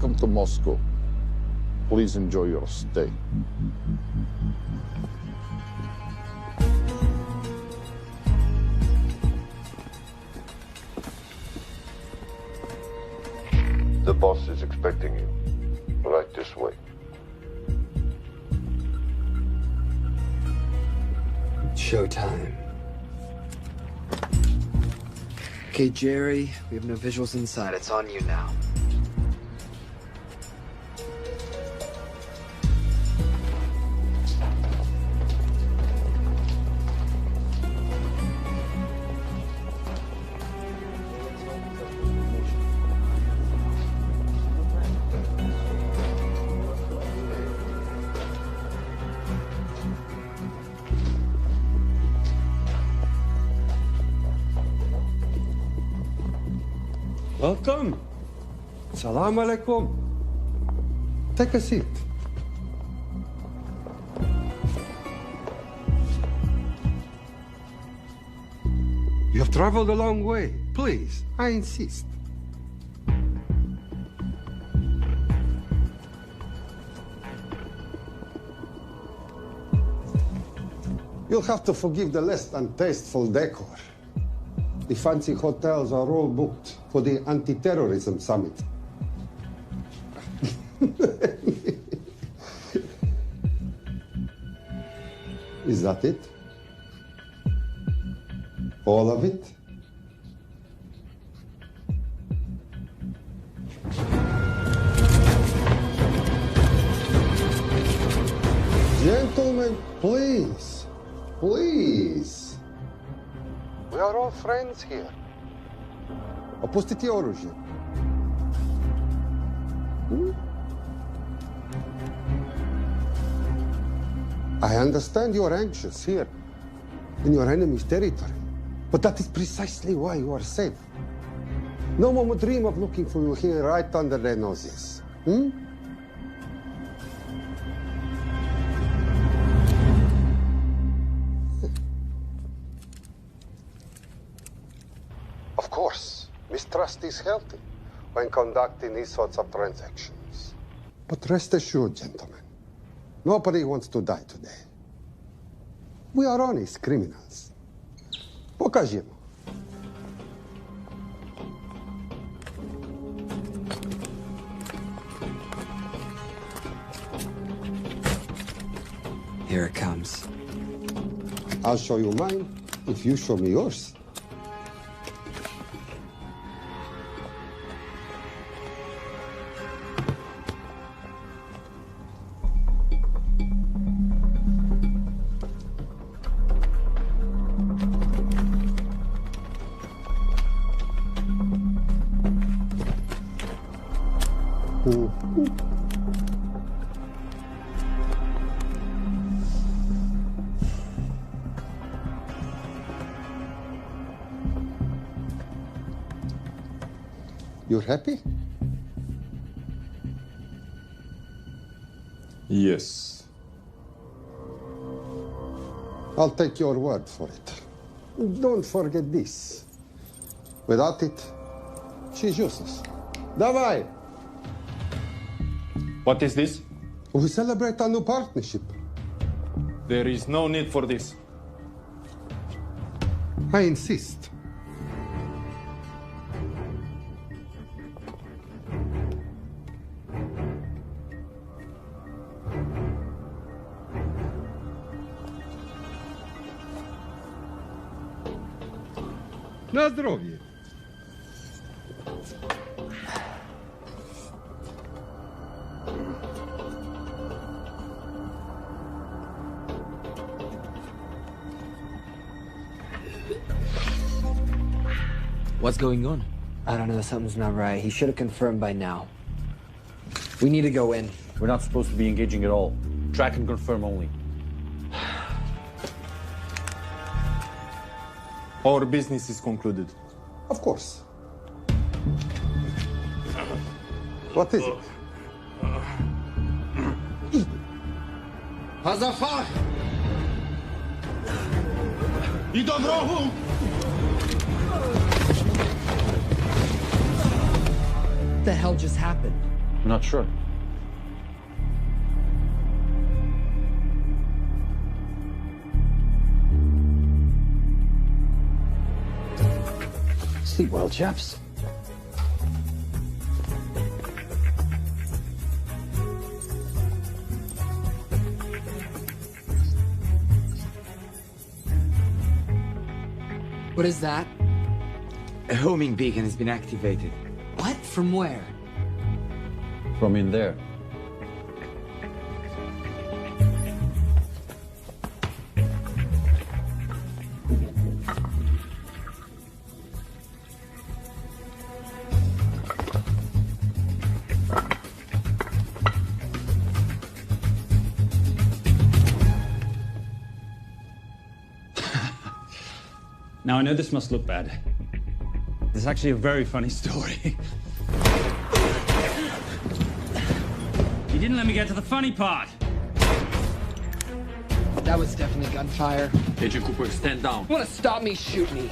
Welcome to Moscow. Please enjoy your stay. The boss is expecting you. Right this way. Showtime. Okay, Jerry, we have no visuals inside. It's on you now. Welcome. Salam alaikum. Take a seat. You have traveled a long way. Please, I insist. You'll have to forgive the less than tasteful decor. The fancy hotels are all booked for the anti-terrorism summit. Is that it? All of it? Gentlemen, please, please. We are all friends here. Опустите оружие. I understand you're anxious here, in your enemy's territory. But that is precisely why you are safe. No one would dream of looking for you here right under their noses. Of course, mistrust is healthy when conducting these sorts of transactions. But rest assured, gentlemen, nobody wants to die today. We are honest criminals. Покажемо. Here it comes. I'll show you mine if you show me yours. You're happy? Yes. I'll take your word for it. Don't forget this. Without it, she's useless. Давай! What is this? We celebrate our new partnership. There is no need for this. I insist. На здоровье. What's going on? I don't know, something's not right. He should have confirmed by now. We need to go in. We're not supposed to be engaging at all. Track and confirm only. Our business is concluded. Of course. What is it? Hazafar! I do wrogu! What the hell just happened? I'm not sure. Sleep well, chaps. What is that? A homing beacon has been activated. What? From where? From in there. Now, I know this must look bad. This is actually a very funny story. You didn't let me get to the funny part. That was definitely gunfire. Agent Cooper, stand down. Want to stop me, shoot me.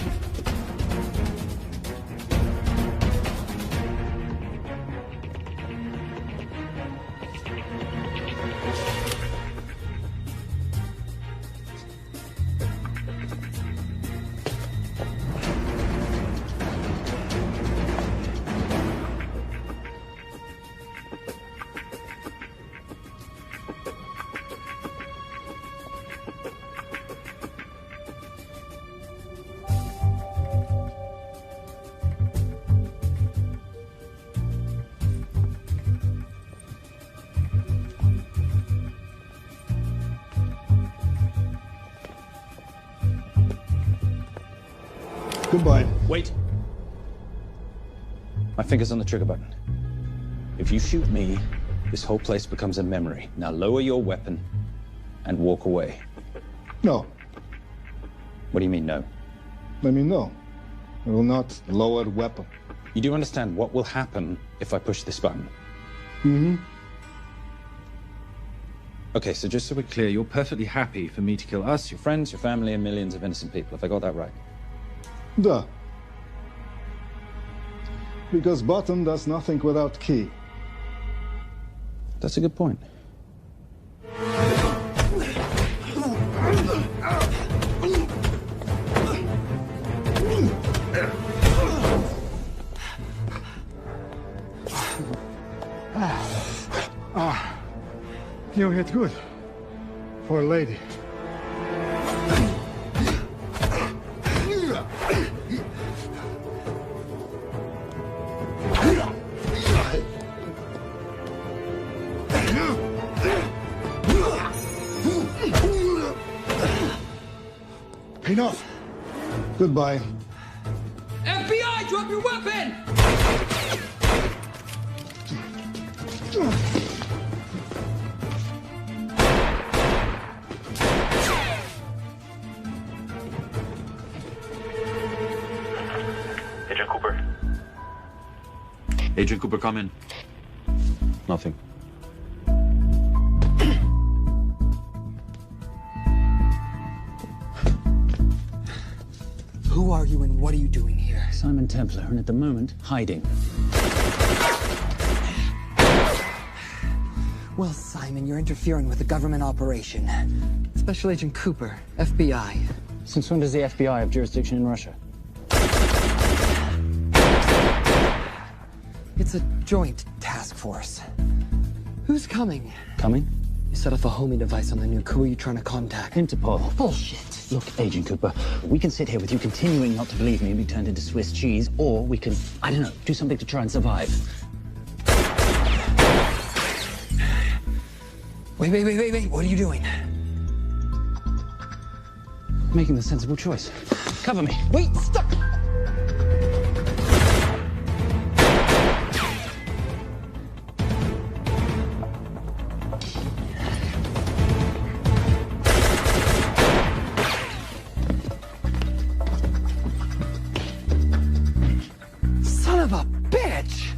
Goodbye. Wait. My finger's on the trigger button. If you shoot me, this whole place becomes a memory. Now lower your weapon and walk away. No. What do you mean, no? Let me know. I will not lower weapon. You do understand what will happen if I push this button? Mm-hmm. Okay, so just so we're clear, you're perfectly happy for me to kill us, your friends, your family, and millions of innocent people. Have I got that right? Duh. Because button does nothing without key. That's a good point. You hit good. For a lady. Enough. Goodbye. FBI, drop your weapon! Agent Cooper. Agent Cooper, come in. Nothing. Who are you and what are you doing here? Simon Templar, and at the moment, hiding. Well, Simon, you're interfering with a government operation. Special Agent Cooper, FBI. Since when does the FBI have jurisdiction in Russia? It's a joint task force. Who's coming? Coming? You set off a homing device on the nuke. Who are you trying to contact? Interpol. Bullshit. Look, Agent Cooper, we can sit here with you continuing not to believe me and be turned into Swiss cheese, or we can, I don't know, do something to try and survive. Wait. What are you doing? Making the sensible choice. Cover me. Wait, stop! Son of a bitch!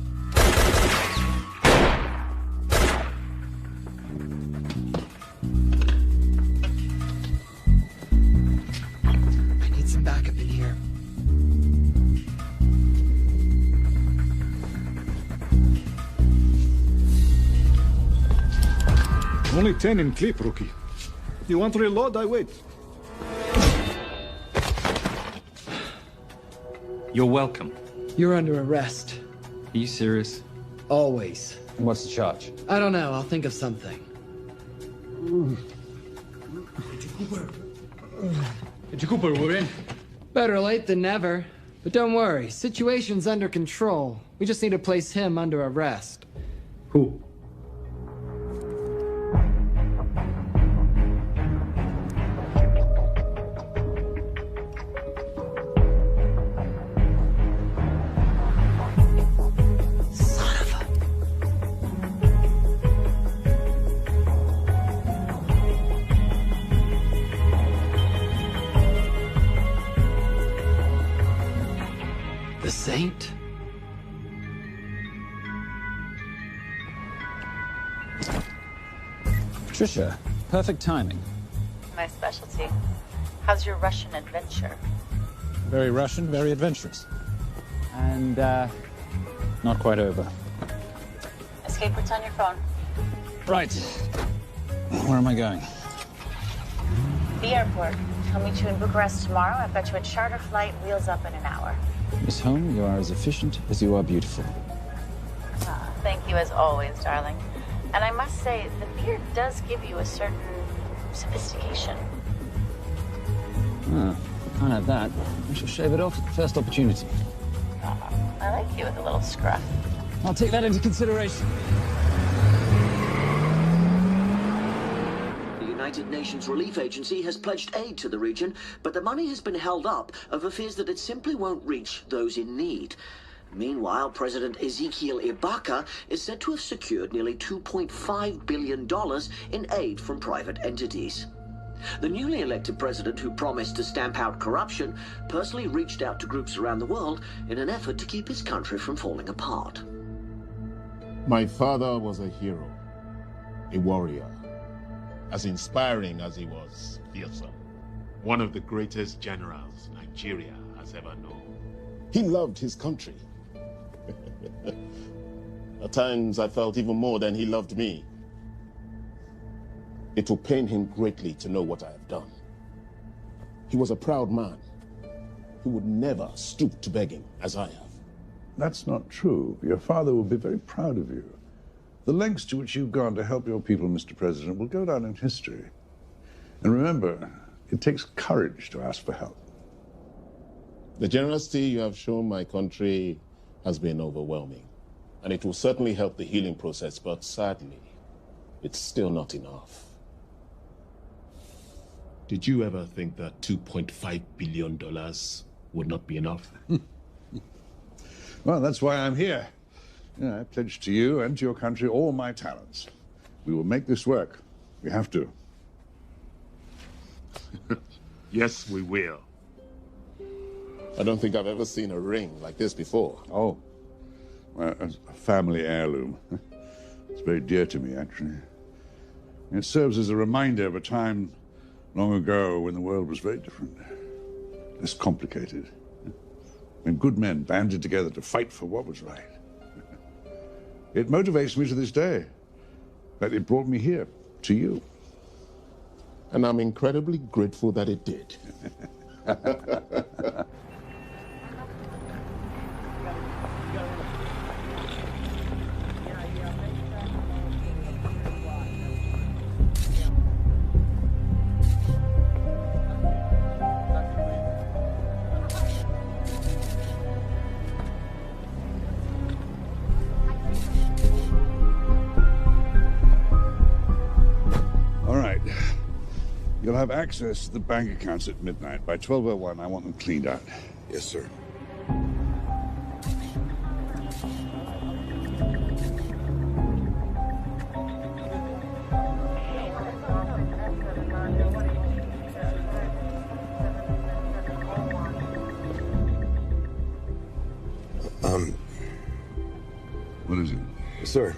I need some backup in here. Only 10 in clip, rookie. You want to reload? I wait. You're welcome. You're under arrest. Are you serious? Always. What's the charge? I don't know. I'll think of something. Agent Cooper, we're in. Better late than never. But don't worry. Situation's under control. We just need to place him under arrest. Who? The Saint? Patricia, perfect timing. My specialty. How's your Russian adventure? Very Russian, very adventurous. And, not quite over. Escape routes on your phone. Right. Where am I going? The airport. I'll meet you in Bucharest tomorrow. I've got you a charter flight, wheels up in an hour. Miss Holm, you are as efficient as you are beautiful. Thank you as always, darling. And I must say, the beard does give you a certain sophistication. Ah, can't have that. I shall shave it off at the first opportunity. I like you with a little scruff. I'll take that into consideration. The United Nations Relief Agency has pledged aid to the region, but the money has been held up over fears that it simply won't reach those in need. Meanwhile, President Ezekiel Ibaka is said to have secured nearly $2.5 billion in aid from private entities. The newly elected president, who promised to stamp out corruption, personally reached out to groups around the world in an effort to keep his country from falling apart. My father was a hero, a warrior, as inspiring as he was fearsome. One of the greatest generals Nigeria has ever known. He loved his country. At times I felt even more than he loved me. It will pain him greatly to know what I have done. He was a proud man who would never stoop to begging as I have. That's not true. Your father will be very proud of you. The lengths to which you've gone to help your people, Mr. President, will go down in history. And remember, it takes courage to ask for help. The generosity you have shown my country has been overwhelming, and it will certainly help the healing process, but sadly, it's still not enough. Did you ever think that $2.5 billion would not be enough? Well, that's why I'm here. I pledge to you and to your country all my talents. We will make this work. We have to. Yes, we will. I don't think I've ever seen a ring like this before. Oh, well, a family heirloom. It's very dear to me, actually. It serves as a reminder of a time long ago when the world was very different, less complicated, when good men banded together to fight for what was right. It motivates me to this day. That it brought me here, to you. And I'm incredibly grateful that it did. You'll have access to the bank accounts at midnight. By 12:01, I want them cleaned out. Yes, sir. What is it? Sir,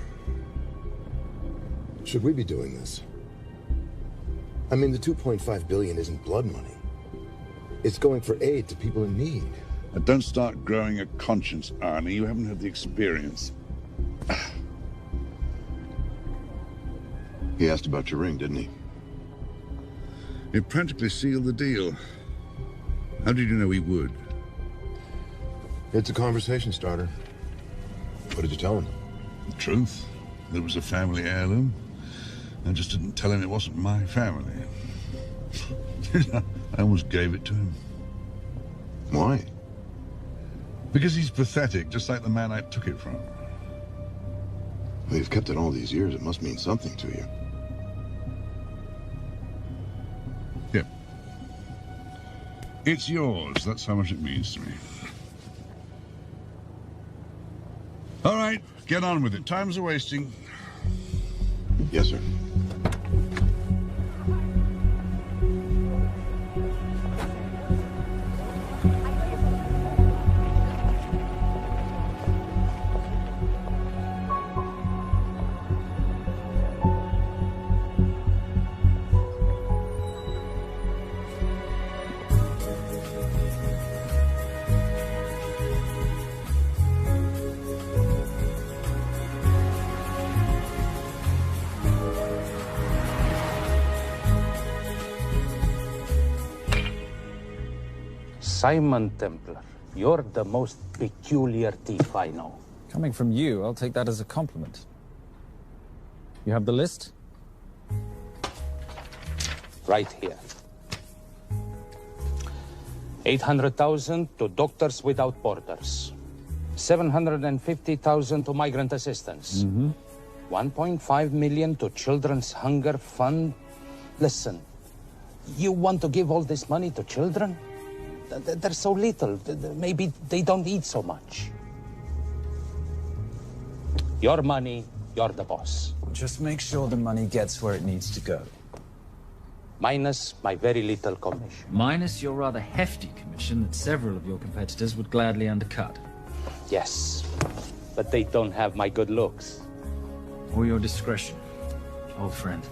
should we be doing this? I mean, the $2.5 billion isn't blood money. It's going for aid to people in need. Now, don't start growing a conscience, Arnie. You haven't had the experience. He asked about your ring, didn't he? It practically sealed the deal. How did you know he would? It's a conversation starter. What did you tell him? The truth. That it was a family heirloom. I just didn't tell him it wasn't my family. I almost gave it to him. Why? Because he's pathetic, just like the man I took it from. Well, you've kept it all these years. It must mean something to you. Yep. It's yours. That's how much it means to me. All right, get on with it. Time's a wasting. Yes, sir. Simon Templar, you're the most peculiar thief I know. Coming from you, I'll take that as a compliment. You have the list? Right here. 800,000 to Doctors Without Borders. 750,000 to migrant assistance. 1.5 million to Children's Hunger Fund. Listen, you want to give all this money to children? They're so little. Maybe they don't eat so much. Your money, you're the boss. Just make sure the money gets where it needs to go. Minus my very little commission. Minus your rather hefty commission that several of your competitors would gladly undercut. Yes, but they don't have my good looks. Or your discretion, old friend.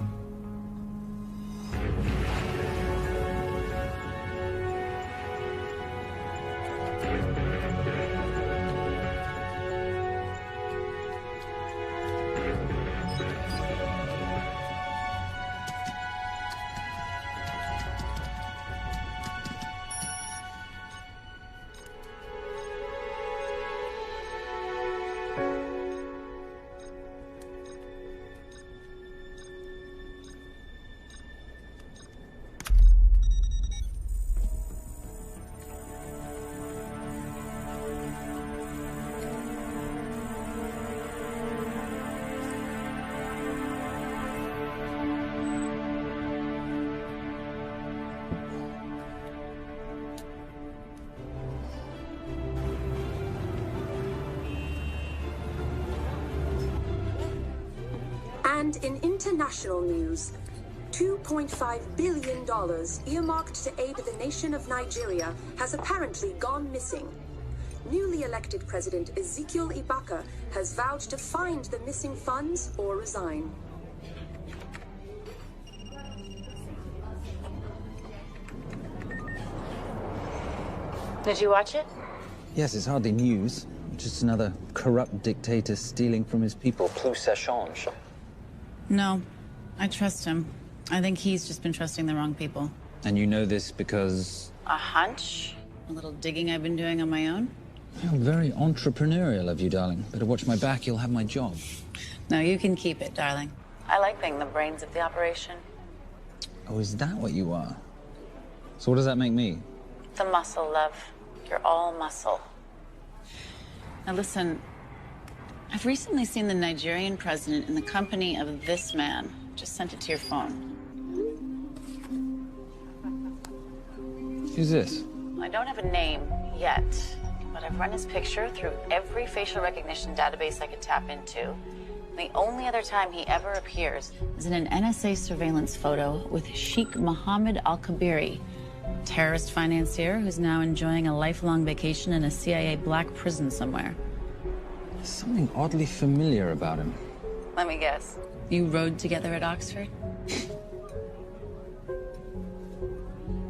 And in international news, $2.5 billion earmarked to aid the nation of Nigeria has apparently gone missing. Newly elected President Ezekiel Ibaka has vowed to find the missing funds or resign. Did you watch it? Yes, it's hardly news. Just another corrupt dictator stealing from his people. Plus ça change. No, I trust him. I think he's just been trusting the wrong people. And you know this because... A hunch? A little digging I've been doing on my own? You're very entrepreneurial of you, darling. Better watch my back, you'll have my job. No, you can keep it, darling. I like being the brains of the operation. Oh, is that what you are? So what does that make me? The muscle, love. You're all muscle. Now listen, I've recently seen the Nigerian president in the company of this man. Just sent it to your phone. Who's this? I don't have a name yet, but I've run his picture through every facial recognition database I could tap into. The only other time he ever appears is in an NSA surveillance photo with Sheikh Mohammed Al-Kabiri, terrorist financier who's now enjoying a lifelong vacation in a CIA black prison somewhere. There's something oddly familiar about him. Let me guess. You rode together at Oxford?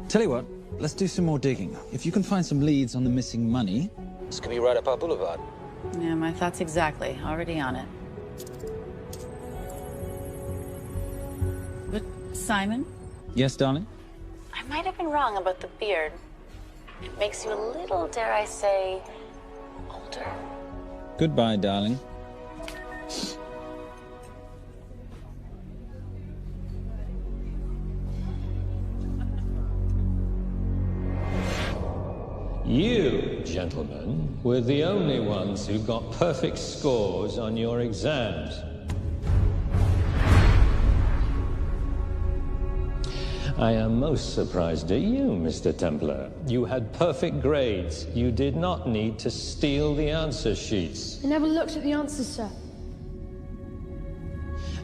Tell you what, let's do some more digging. If you can find some leads on the missing money, this could be right up our boulevard. Yeah, my thoughts exactly. Already on it. Simon? Yes, darling? I might have been wrong about the beard. It makes you a little, dare I say, older. Goodbye, darling. You, gentlemen, were the only ones who got perfect scores on your exams. I am most surprised at you, Mr. Templar. You had perfect grades. You did not need to steal the answer sheets. I never looked at the answers, sir.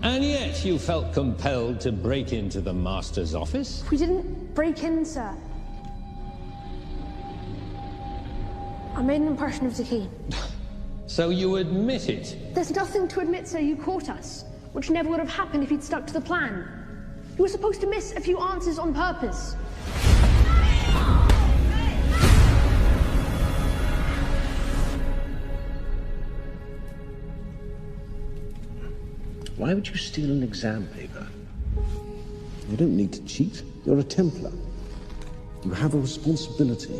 And yet you felt compelled to break into the master's office? We didn't break in, sir. I made an impression of the key. So you admit it? There's nothing to admit, sir. You caught us, which never would have happened if you'd stuck to the plan. You were supposed to miss a few answers on purpose. Why would you steal an exam paper? You don't need to cheat. You're a Templar. You have a responsibility.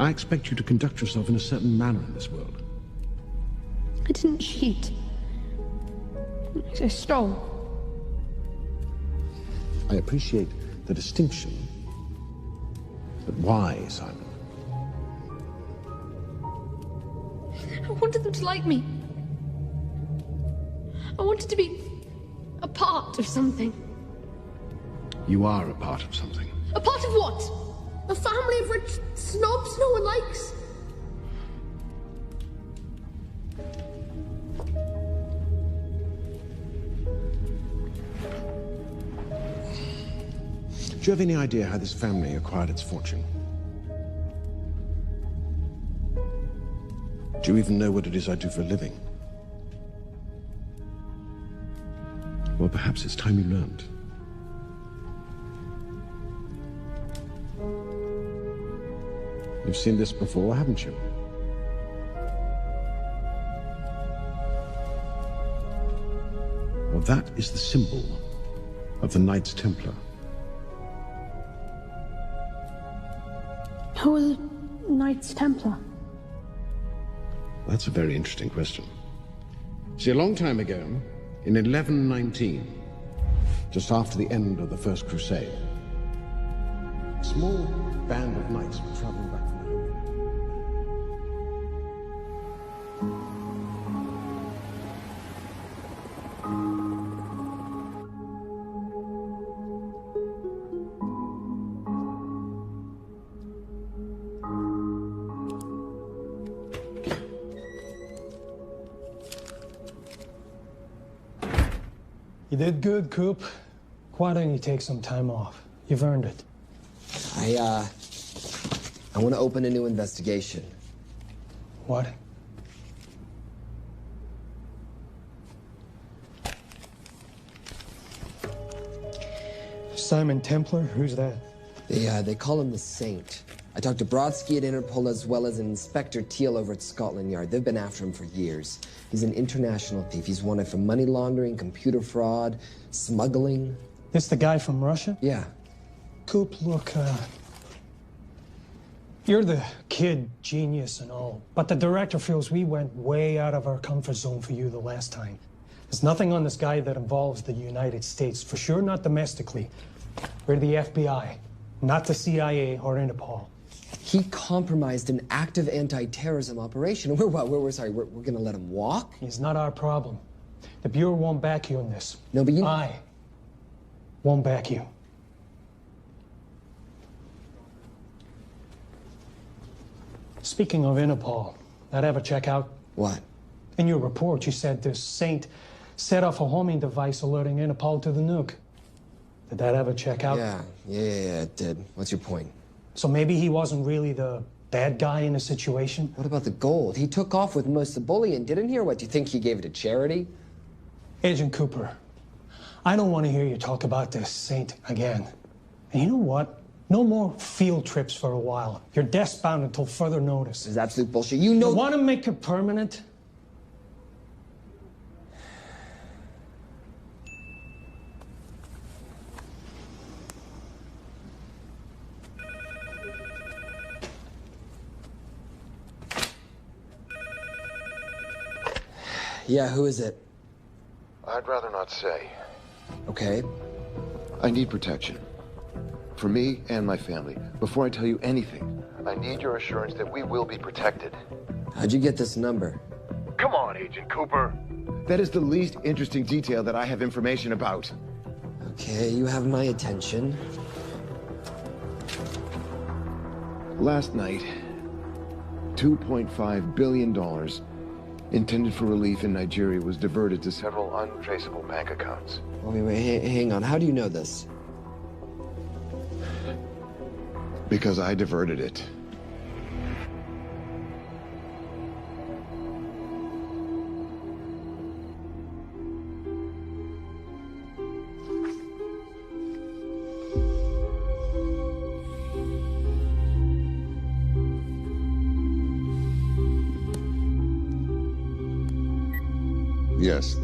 I expect you to conduct yourself in a certain manner in this world. I didn't cheat. I stole. I appreciate the distinction. But why, Simon? I wanted them to like me. I wanted to be a part of something. You are a part of something. A part of what? A family of rich snobs no one likes? Do you have any idea how this family acquired its fortune? Do you even know what it is I do for a living? Well, perhaps it's time you learned. You've seen this before, haven't you? Well, that is the symbol of the Knights Templar. Who are the Knights Templar? That's a very interesting question. See, a long time ago, in 1119, just after the end of the First Crusade, a small band of knights were traveling back from home. You did good, Coop. Why don't you take some time off? You've earned it. I want to open a new investigation. What? Simon Templar? Who's that? They call him the Saint. I talked to Brodsky at Interpol as well as Inspector Teal over at Scotland Yard. They've been after him for years. He's an international thief. He's wanted for money laundering, computer fraud, smuggling. This the guy from Russia? Yeah. Coop, look, you're the kid genius and all, but the director feels we went way out of our comfort zone for you the last time. There's nothing on this guy that involves the United States, for sure not domestically. We're the FBI, not the CIA or Interpol. He compromised an active anti-terrorism operation. We're gonna let him walk? It's not our problem. The Bureau won't back you in this. No, but I won't back you. Speaking of Interpol, that ever check out? What? In your report, you said this Saint set off a homing device alerting Interpol to the nuke. Did that ever check out? Yeah, it did. What's your point? So maybe he wasn't really the bad guy in the situation? What about the gold? He took off with most of the bullion, didn't he? Or what, do you think he gave it to charity? Agent Cooper, I don't want to hear you talk about this Saint again. And you know what? No more field trips for a while. You're desk-bound until further notice. This is absolute bullshit. You know... You want to make it permanent? Yeah, who is it? I'd rather not say. Okay. I need protection. For me and my family. Before I tell you anything, I need your assurance that we will be protected. How'd you get this number? Come on, Agent Cooper. That is the least interesting detail that I have information about. Okay, you have my attention. Last night, $2.5 billion intended for relief in Nigeria was diverted to several untraceable bank accounts. Wait, hang on. How do you know this? Because I diverted it. Yes.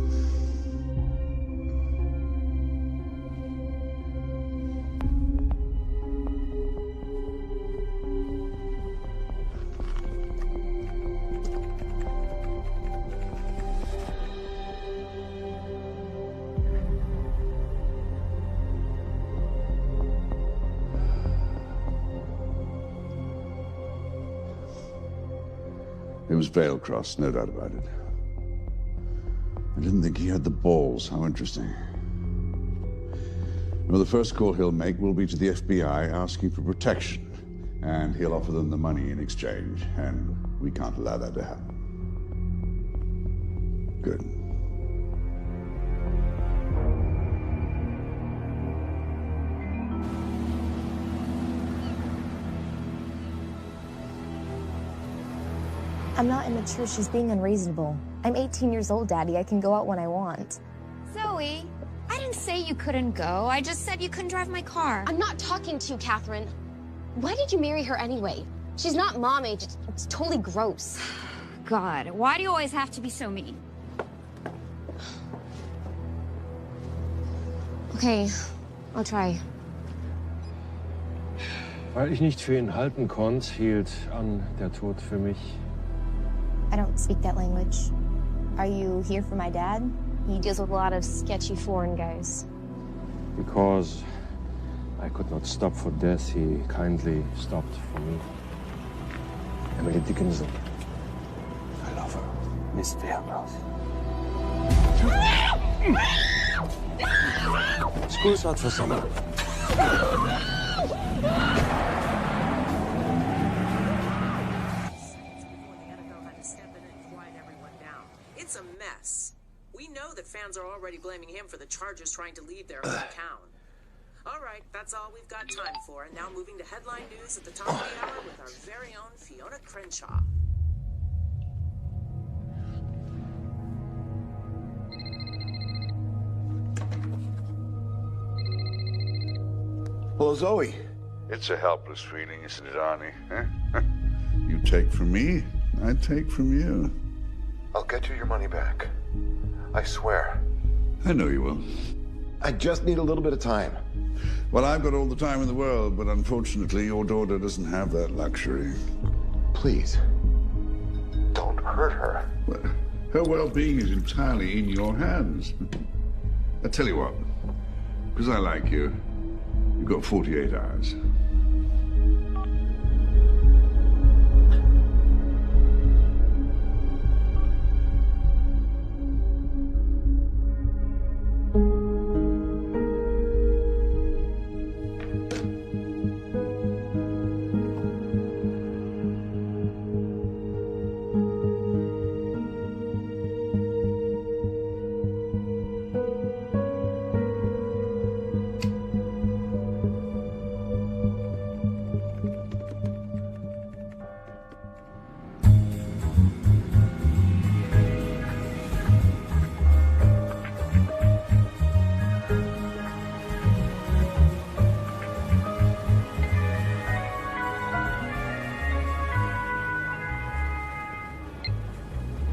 It was Veilcross, no doubt about it. I didn't think he had the balls. How interesting. Well, the first call he'll make will be to the FBI asking for protection. And he'll offer them the money in exchange. And we can't allow that to happen. Good. I'm not immature. She's being unreasonable. I'm 18 years old, Daddy. I can go out when I want. Zoe, I didn't say you couldn't go. I just said you couldn't drive my car. I'm not talking to you, Catherine. Why did you marry her anyway? She's not mom age. It's totally gross. God, why do you always have to be so mean? Okay, I'll try. Weil ich nicht für ihn halten konnte, hielt an der Tod für mich. I don't speak that language. Are you here for my dad? He deals with a lot of sketchy foreign guys. Because I could not stop for death, he kindly stopped for me. Emily Dickinson. I love her. Miss Fairmouth. School's out for summer. It's a mess. We know that fans are already blaming him for the Chargers trying to leave their hometown. All right, that's all we've got time for. And now moving to headline news at the top of the hour with our very own Fiona Crenshaw. Hello, Zoe. It's a helpless feeling, isn't it, Arnie? Huh? You take from me, I take from you. I'll get you your money back. I swear. I know you will. I just need a little bit of time. Well, I've got all the time in the world, but unfortunately, your daughter doesn't have that luxury. Please, don't hurt her. Well, her well-being is entirely in your hands. I tell you what, because I like you, you've got 48 hours.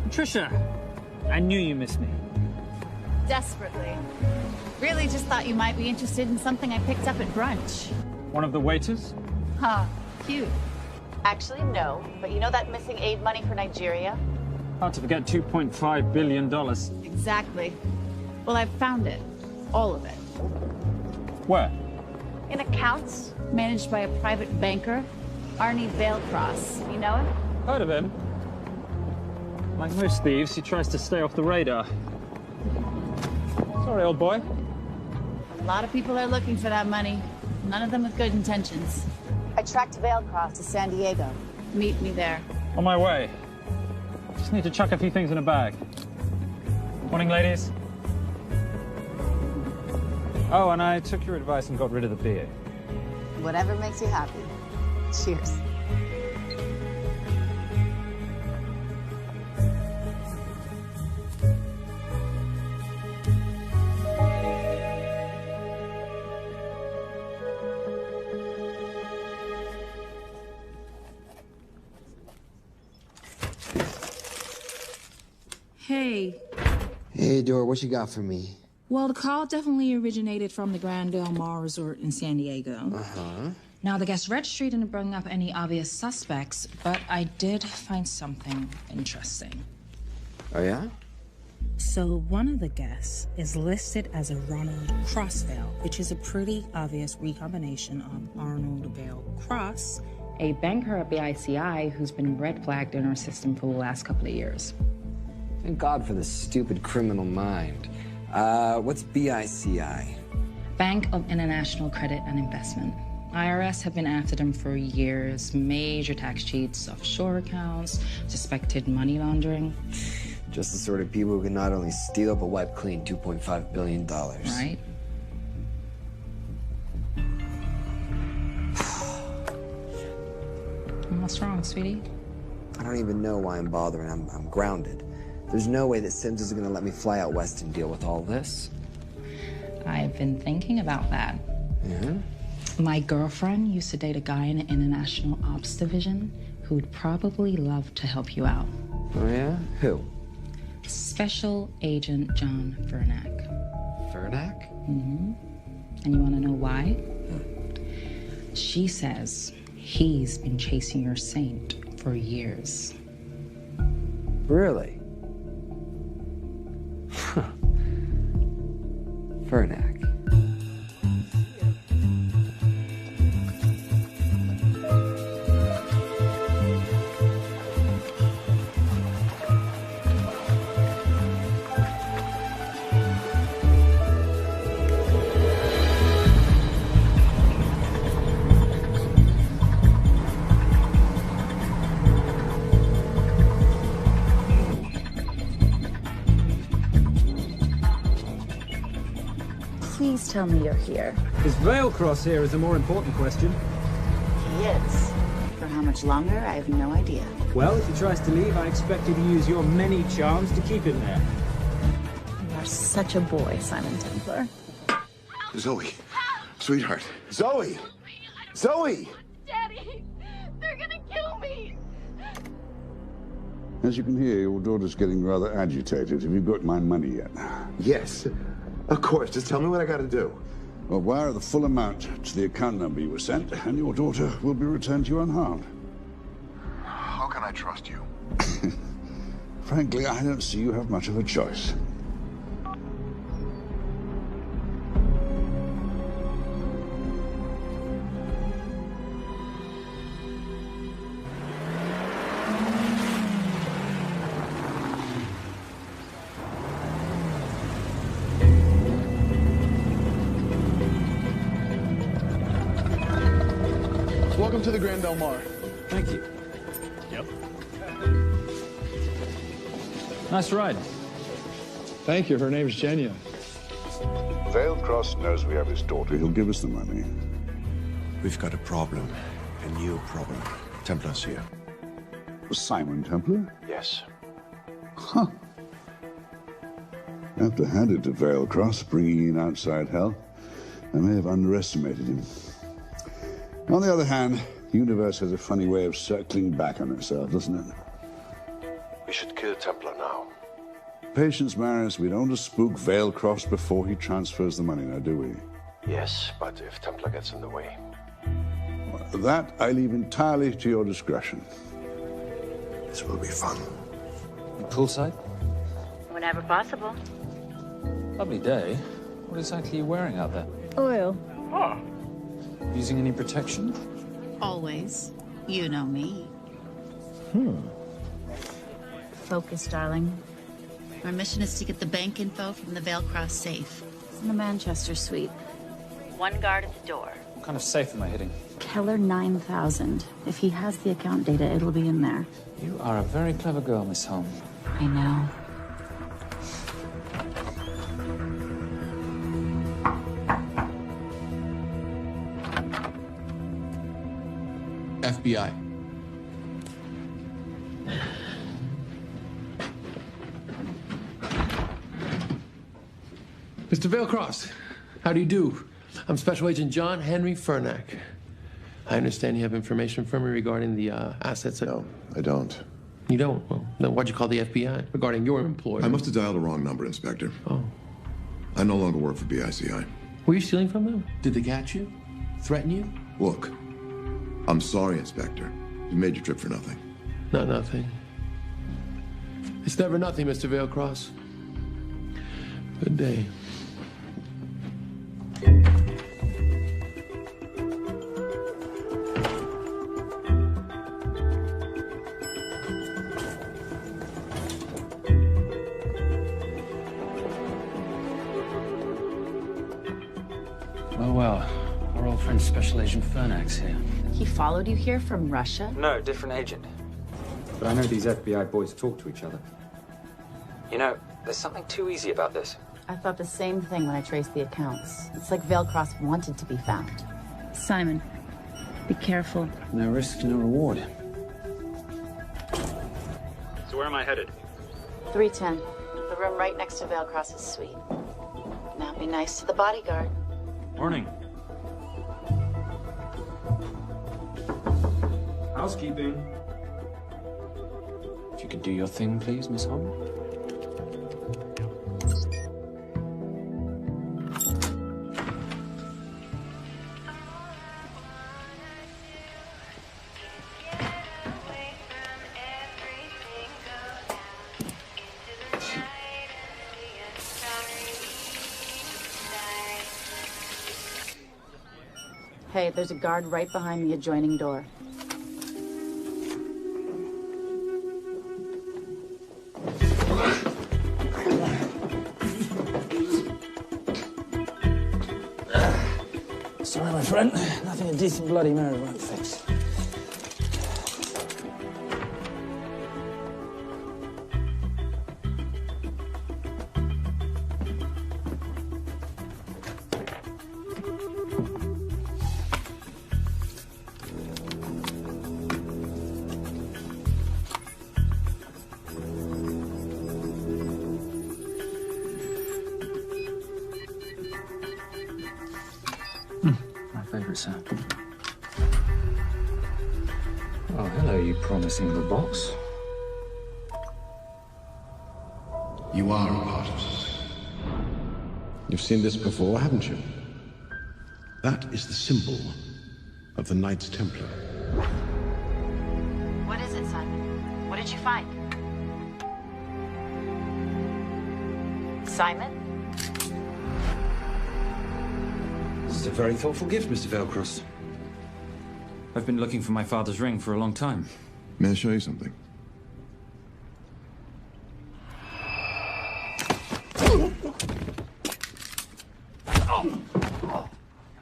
Trisha, I knew you missed me. Desperately. Really just thought you might be interested in something I picked up at brunch. One of the waiters? Huh, cute. Actually, no. But you know that missing aid money for Nigeria? Hard to forget $2.5 billion. Exactly. Well, I've found it. All of it. Where? In accounts managed by a private banker, Arnie Vailcross. You know him? Heard of him. Like most thieves, he tries to stay off the radar. Sorry, old boy. A lot of people are looking for that money. None of them with good intentions. I tracked Vailcross to San Diego. Meet me there. On my way. Just need to chuck a few things in a bag. Morning, ladies. Oh, and I took your advice and got rid of the beer. Whatever makes you happy. Cheers. Hey. Hey, Dora, what you got for me? Well, the call definitely originated from the Grand Del Mar Resort in San Diego. Uh-huh. Now, the guest registry didn't bring up any obvious suspects, but I did find something interesting. Oh, yeah? So one of the guests is listed as a Ronald Crossvale, which is a pretty obvious recombination of Arnold Vale Cross, a banker at BICI who's been red flagged in our system for the last couple of years. Thank God for this stupid criminal mind. What's BICI? Bank of International Credit and Investment. IRS have been after them for years. Major tax cheats, offshore accounts, suspected money laundering. Just the sort of people who can not only steal but wipe clean $2.5 billion. Right? What's wrong, sweetie? I don't even know why I'm bothering. I'm grounded. There's no way that Sims is going to let me fly out west and deal with all this. I've been thinking about that. Yeah? My girlfriend used to date a guy in the International Ops Division who'd probably love to help you out. Oh, yeah? Who? Special Agent John Vernack. Vernack? Mm-hmm. And you want to know why? She says he's been chasing your saint for years. Really? Huh. Vernack. Please tell me you're here. Is Vailcross here is a more important question. He is. For how much longer, I have no idea. Well, if he tries to leave, I expect you to use your many charms to keep him there. You are such a boy, Simon Templar. Zoe. Sweetheart. Zoe! Zoe! Daddy! They're gonna kill me! As you can hear, your daughter's getting rather agitated. Have you got my money yet? Yes. Of course. Just tell me what I gotta do. Well, wire the full amount to the account number you were sent, and your daughter will be returned to you unharmed. How can I trust you? Frankly, I don't see you have much of a choice. Welcome to the Grand Del Mar. Thank you. Yep. Nice ride. Thank you. Her name's Jenya. Vailcross knows we have his daughter. He'll give us the money. We've got a problem. A new problem. Templar's here. Simon Templar? Yes. Huh. I have to hand it to Vailcross, bringing in outside help. I may have underestimated him. On the other hand, the universe has a funny way of circling back on itself, doesn't it? We should kill Templar now. Patience, Maris. We don't want to spook Vailcross before he transfers the money, now, do we? Yes, but if Templar gets in the way. That I leave entirely to your discretion. This will be fun. You poolside? Whenever possible. Lovely day. What exactly are you wearing out there? Oil. Using any protection? Always. You know me. Focus, darling. Our mission is to get the bank info from the Veilcross safe. It's in the Manchester suite. One guard at the door. What kind of safe am I hitting? Keller 9000. If he has the account data, it'll be in there. You are a very clever girl, Miss Holm. I know. FBI. Mr. Veilcross, how do you do? I'm Special Agent John Henry Fernack. I understand you have information from me regarding the assets. No, I don't. You don't? Well, then why'd you call the FBI regarding your employer? I must have dialed the wrong number, Inspector. Oh. I no longer work for BICI. Were you stealing from them? Did they catch you? Threaten you? Look, I'm sorry, Inspector. You made your trip for nothing. Not nothing. It's never nothing, Mr. Veilcross. Good day. Well, our old friend Special Agent Fernack's here. He followed you here from Russia? No, different agent. But I know these FBI boys talk to each other. You know, there's something too easy about this. I thought the same thing when I traced the accounts. It's like Veilcross wanted to be found. Simon, be careful. No risk, no reward. So where am I headed? 310. The room right next to Veilcross's suite. Now be nice to the bodyguard. Morning. Housekeeping. If you could do your thing, please, Miss Holm. Hey, there's a guard right behind the adjoining door. Sorry, my friend. Nothing a decent Bloody Mary won't fix. Favorite sound. Oh, hello, you promising little box. You are a part of something. You've seen this before, haven't you? That is the symbol of the Knights Templar. What is it, Simon? What did you find? Simon? This is a very thoughtful gift, Mr. Veilcross. I've been looking for my father's ring for a long time. May I show you something?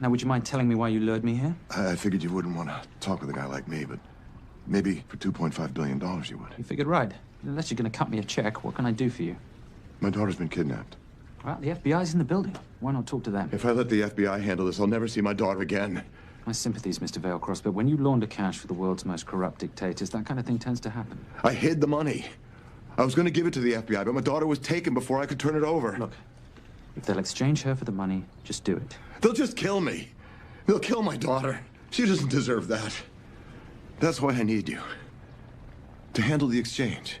Now, would you mind telling me why you lured me here? I figured you wouldn't want to talk with a guy like me, but maybe for $2.5 billion you would. You figured right. Unless you're going to cut me a check, what can I do for you? My daughter's been kidnapped. Well, the FBI's in the building. Why not talk to them? If I let the FBI handle this, I'll never see my daughter again. My sympathies, Mr. Veilcross, but when you launder cash for the world's most corrupt dictators, that kind of thing tends to happen. I hid the money. I was going to give it to the FBI, but my daughter was taken before I could turn it over. Look, if they'll exchange her for the money, just do it. They'll just kill me. They'll kill my daughter. She doesn't deserve that. That's why I need you. To handle the exchange.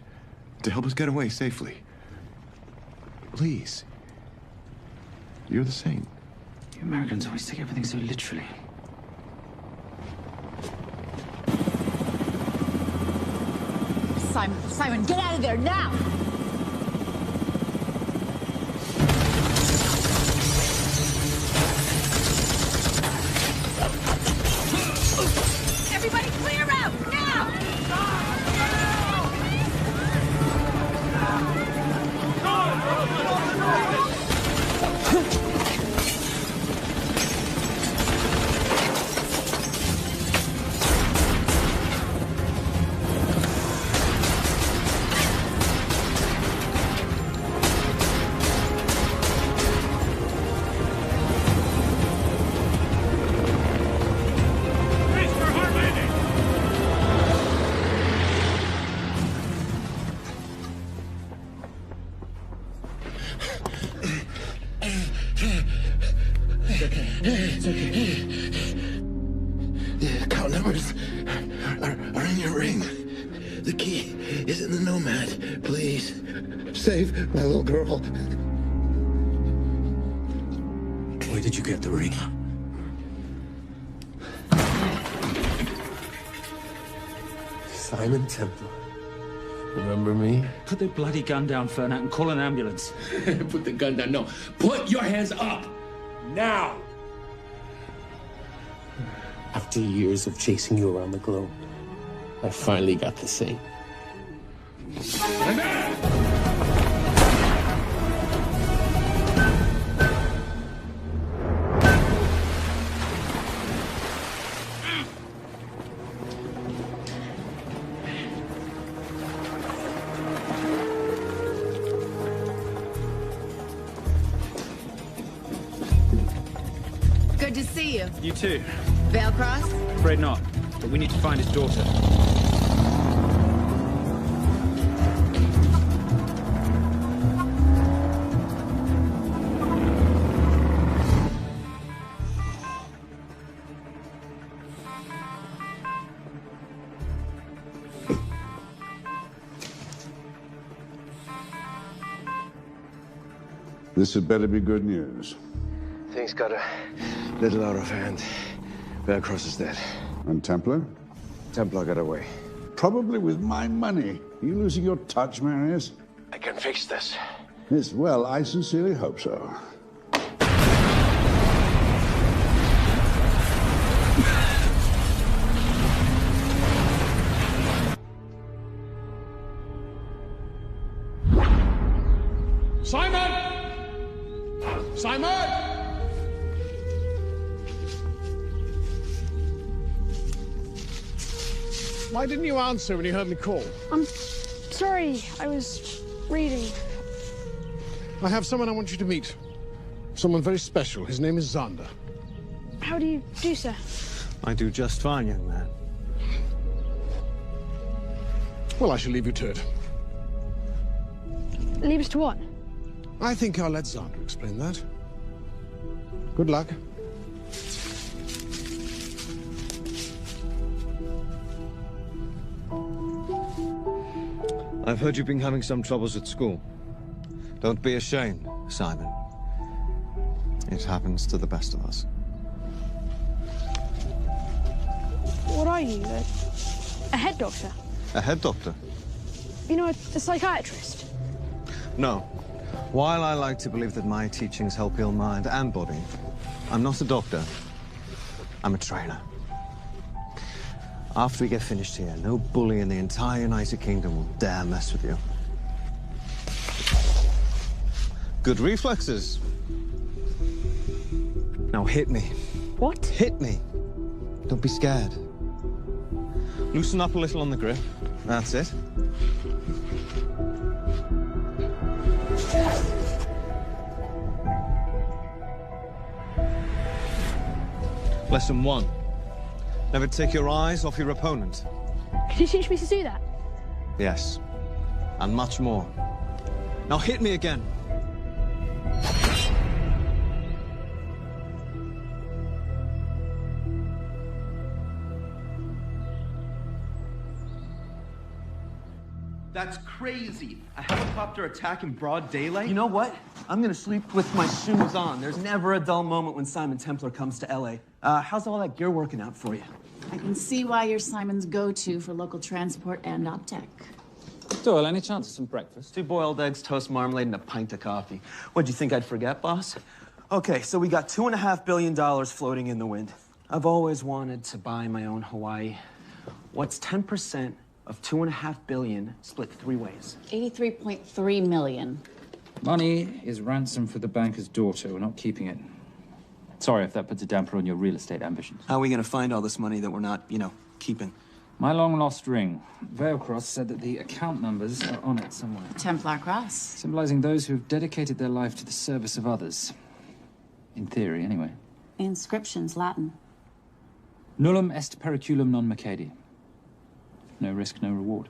To help us get away safely. Please. You're the saint. You Americans always take everything so literally. Simon. Simon, get out of there now! Everybody clear out, now! It's okay. The account numbers are in your ring. The key is in the Nomad. Please, save my little girl. Where did you get the ring? Simon Templar. Remember me? Put the bloody gun down, Fernak, and call an ambulance. Put the gun down. No. Put your hands up. Now. After years of chasing you around the globe, I finally got the thing. Good to see you. You too. Vale Cross? Afraid not, but we need to find his daughter. This had better be good news. Things got a little out of hand. Vale Cross is dead. And Templar? Templar got away. Probably with my money. Are you losing your touch, Marius? I can fix this. Yes, well, I sincerely hope so. Simon! Simon! Why didn't you answer when you heard me call? I'm sorry, I was reading. I have someone I want you to meet. Someone very special. His name is Xander. How do you do, sir? I do just fine, young man. Well, I shall leave you to it. Leave us to what? I think I'll let Xander explain that. Good luck. I've heard you've been having some troubles at school. Don't be ashamed, Simon. It happens to the best of us. What are you? A head doctor? A head doctor? You know, a psychiatrist? No. While I like to believe that my teachings help heal mind and body, I'm not a doctor. I'm a trainer. After we get finished here, no bully in the entire United Kingdom will dare mess with you. Good reflexes. Now hit me. What? Hit me. Don't be scared. Loosen up a little on the grip. That's it. Lesson 1. Never take your eyes off your opponent. Can you teach me to do that? Yes. And much more. Now hit me again. That's crazy. A helicopter attack in broad daylight? You know what? I'm gonna sleep with my shoes on. There's never a dull moment when Simon Templar comes to LA. How's all that gear working out for you? I can see why you're Simon's go-to for local transport and OpTech. Doyle, any chance of some breakfast? 2 boiled eggs, toast, marmalade, and a pint of coffee. What'd you think I'd forget, boss? Okay, so we got $2.5 billion floating in the wind. I've always wanted to buy my own Hawaii. What's 10% of $2.5 billion split 3 ways? 83.3 million. Money is ransom for the banker's daughter. We're not keeping it. Sorry if that puts a damper on your real estate ambitions. How are we gonna find all this money that we're not, keeping? My long-lost ring. Veilcross said that the account numbers are on it somewhere. Templar Cross. Symbolizing those who have dedicated their life to the service of others. In theory, anyway. The inscription's Latin. Nullum est periculum non mercedi. No risk, no reward.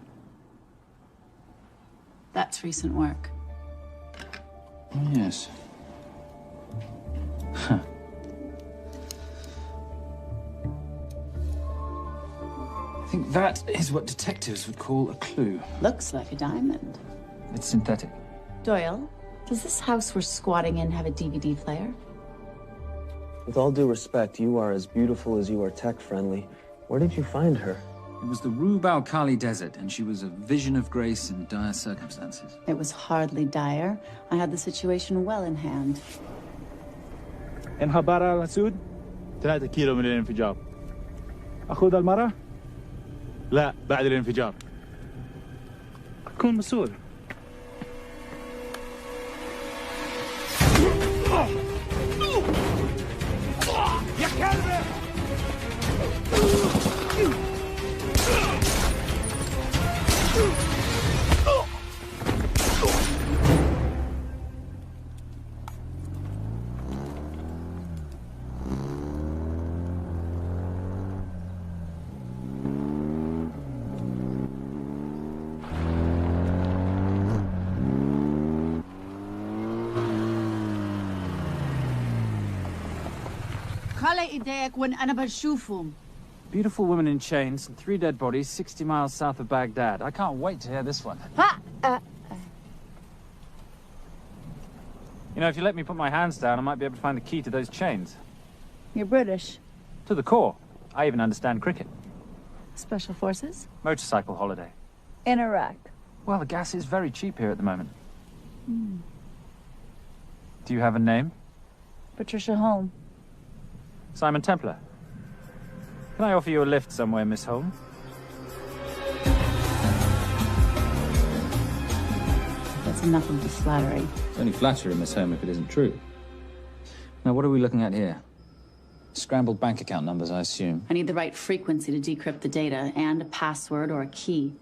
That's recent work. Oh, yes. Huh. I think that is what detectives would call a clue. Looks like a diamond. It's synthetic. Doyle, does this house we're squatting in have a DVD player? With all due respect, you are as beautiful as you are tech-friendly. Where did you find her? It was the Rub al-Khali Desert, and she was a vision of grace in dire circumstances. It was hardly dire. I had the situation well in hand. انخبار على سود 3 كيلو من الانفجار. أخذ المرة؟ لا بعد الانفجار. كن مسؤول. يا كلب! Beautiful woman in chains and 3 dead bodies 60 miles south of Baghdad. I can't wait to hear this one. You know, if you let me put my hands down, I might be able to find the key to those chains. You're British. To the core. I even understand cricket. Special Forces? Motorcycle holiday. In Iraq. Well, the gas is very cheap here at the moment. Do you have a name? Patricia Holm. Simon Templar. Can I offer you a lift somewhere, Miss Holm? That's enough of the flattery. It's only flattery, Miss Holm, if it isn't true. Now, what are we looking at here? Scrambled bank account numbers, I assume. I need the right frequency to decrypt the data, and a password or a key.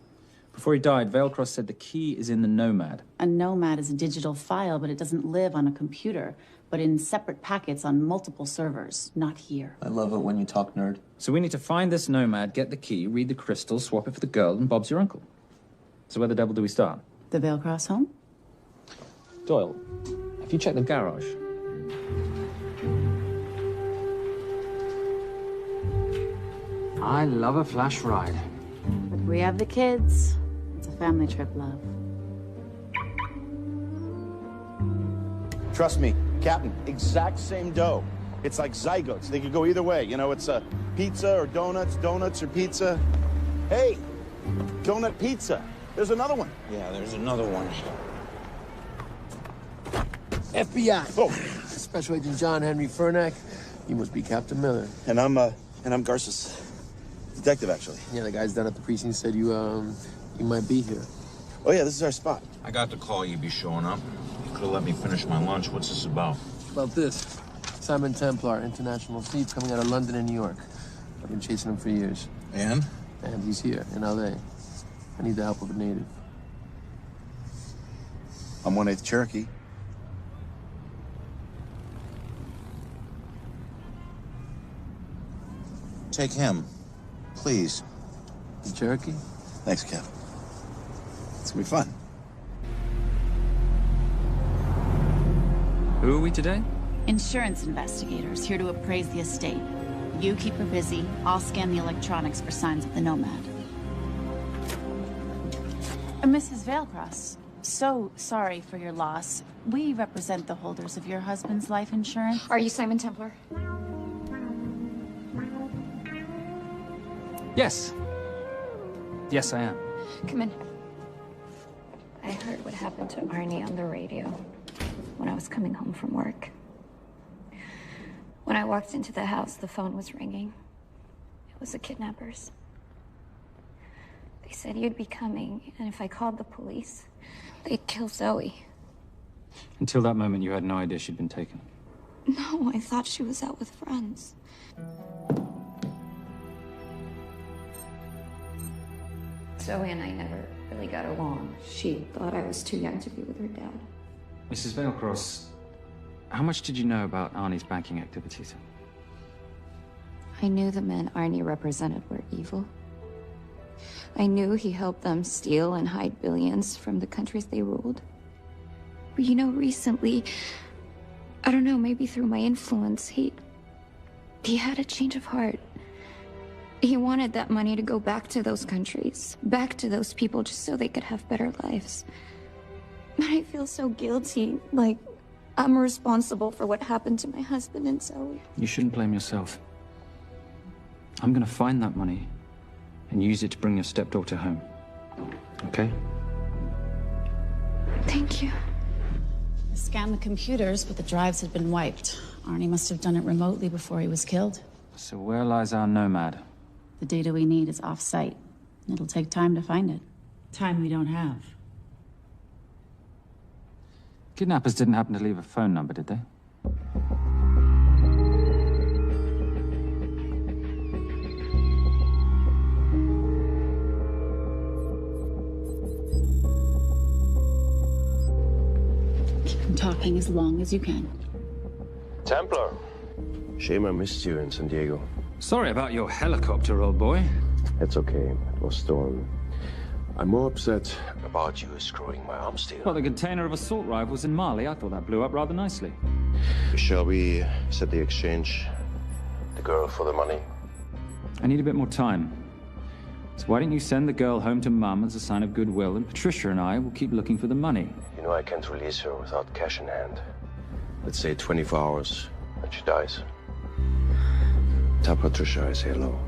Before he died, Veilcross said the key is in the Nomad. A Nomad is a digital file, but it doesn't live on a computer, but in separate packets on multiple servers, not here. I love it when you talk nerd. So we need to find this Nomad, get the key, read the crystal, swap it for the girl, and Bob's your uncle. So where the devil do we start? The Veilcross home? Doyle, have you checked the garage? I love a flash ride. But we have the kids. It's a family trip, love. Trust me, Captain, exact same dough. It's like zygotes. They could go either way. You know, it's pizza or donuts, donuts or pizza. Hey, donut pizza. There's another one. Yeah, there's another one. FBI. Oh. Special Agent John Henry Furnack. You must be Captain Miller. And I'm Garces. Detective, actually. Yeah, the guys down at the precinct said you might be here. Oh, yeah, this is our spot. I got the call you'd be showing up. You could have let me finish my lunch. What's this about? About this. Simon Templar, international thief coming out of London and New York. I've been chasing him for years. And? And he's here, in L.A. I need the help of a native. I'm 1/8 Cherokee. Take him. Please. The Cherokee? Thanks, Kev. It's gonna be fun. Who are we today? Insurance investigators here to appraise the estate. You keep her busy. I'll scan the electronics for signs of the Nomad. Mrs. Veilcross, so sorry for your loss. We represent the holders of your husband's life insurance. Are you Simon Templar? Yes. Yes, I am. Come in. I heard what happened to Arnie on the radio when I was coming home from work. When I walked into the house, the phone was ringing. It was the kidnappers. They said you'd be coming, and if I called the police, they'd kill Zoe. Until that moment, you had no idea she'd been taken. No, I thought she was out with friends. Zoe and I never really got along. She thought I was too young to be with her dad. Mrs. Veilcross, how much did you know about Arnie's banking activities? I knew the men Arnie represented were evil. I knew he helped them steal and hide billions from the countries they ruled. But you know, recently, I don't know, maybe through my influence, he had a change of heart. He wanted that money to go back to those countries, back to those people, just so they could have better lives. But I feel so guilty, like I'm responsible for what happened to my husband and Zoe. You shouldn't blame yourself. I'm gonna find that money and use it to bring your stepdaughter home. Okay? Thank you. I scanned the computers, but the drives had been wiped. Arnie must have done it remotely before he was killed. So where lies our nomad? The data we need is off-site. It'll take time to find it. Time we don't have. Kidnappers didn't happen to leave a phone number, did they? Keep them talking as long as you can. Templar. Shame I missed you in San Diego. Sorry about your helicopter, old boy. It's okay. It was stormy. I'm more upset about you screwing my arms deal. Well, the container of assault rifles in Mali, I thought that blew up rather nicely. Shall we set the exchange? The girl for the money? I need a bit more time. So why don't you send the girl home to Mum as a sign of goodwill, and Patricia and I will keep looking for the money. You know I can't release her without cash in hand. Let's say 24 hours, and she dies. Tell Patricia I say hello.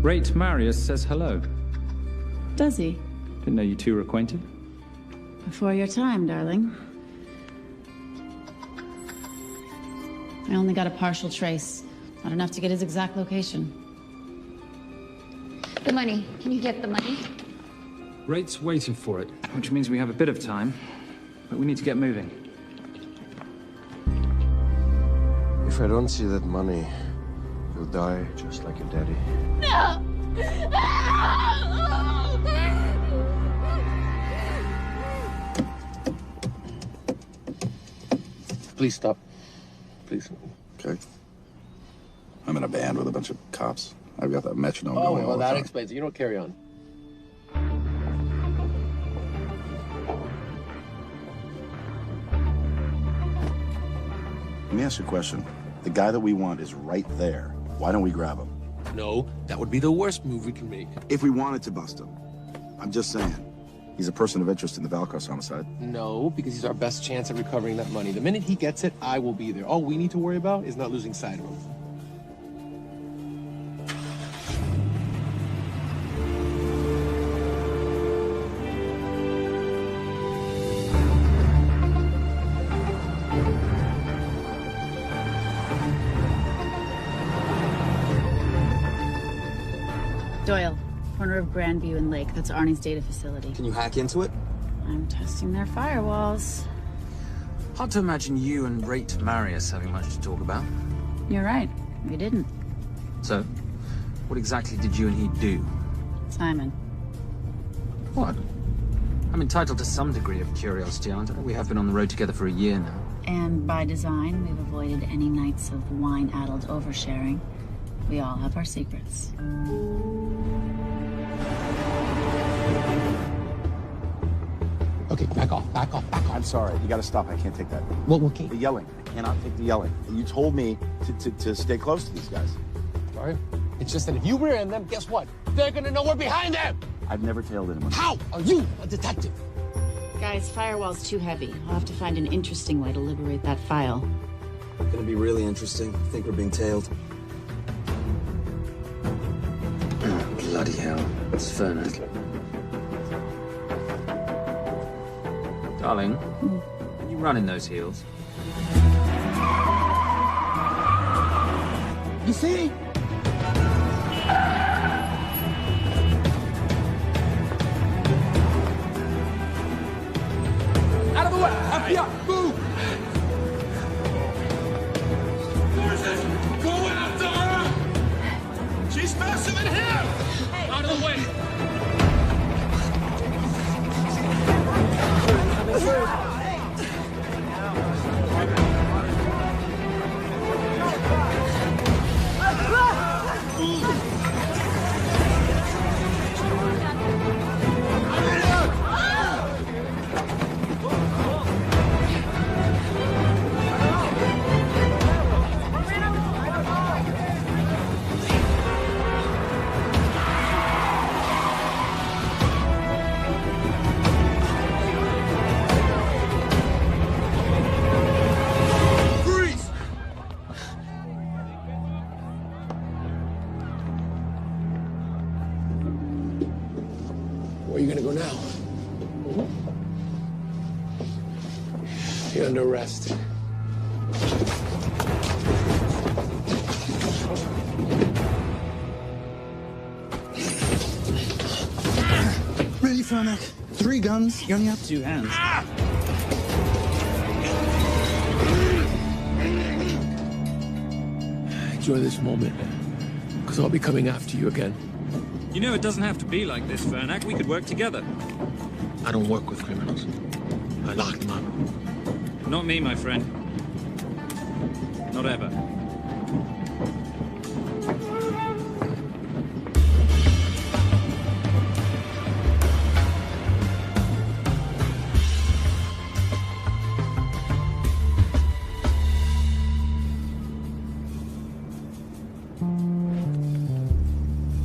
Rate Marius says hello. Does he? Didn't know you two were acquainted. Before your time, darling. I only got a partial trace. Not enough to get his exact location. The money. Can you get the money? Rate's waiting for it, which means we have a bit of time, but we need to get moving. If I don't see that money, you'll die just like your daddy. No! Please stop. Please. Okay. I'm in a band with a bunch of cops. I've got that metronome going all well, the that time. explains it. You don't carry on. Let me ask you a question. The guy that we want is right there. Why don't we grab him? No, that would be the worst move we can make. If we wanted to bust him. I'm just saying. He's a person of interest in the Veilcross homicide. No, because he's our best chance at recovering that money. The minute he gets it, I will be there. All we need to worry about is not losing sight of him. Doyle, corner of Grandview and Lake. That's Arnie's data facility. Can you hack into it? I'm testing their firewalls. Hard to imagine you and Rate Marius having much to talk about. You're right. We didn't. So, what exactly did you and he do? Simon. What? I'm entitled to some degree of curiosity, aren't I? We have been on the road together for a year now. And by design, we've avoided any nights of wine-addled oversharing. We all have our secrets. Okay, back off, back off, back off. I'm sorry. You gotta stop. I can't take that. Well, okay. The yelling. I cannot take the yelling. You told me to stay close to these guys. Sorry? It's just that if you rear end them, guess what? They're gonna know we're behind them! I've never tailed anyone. How are you a detective? Guys, firewall's too heavy. I'll have to find an interesting way to liberate that file. Gonna be really interesting. I think we're being tailed. Bloody hell. It's Fernet. Darling, can you run in those heels? You see? Out of the way! FBI! Move! Forces! Go after her! She's faster than him! Out of the way! Where are you gonna go now? You're under arrest. Really, Fernet? 3 guns? You only have 2 hands. Enjoy this moment, because I'll be coming after you again. You know, it doesn't have to be like this, Fernak. We could work together. I don't work with criminals. I lock them up. Not me, my friend. Not ever.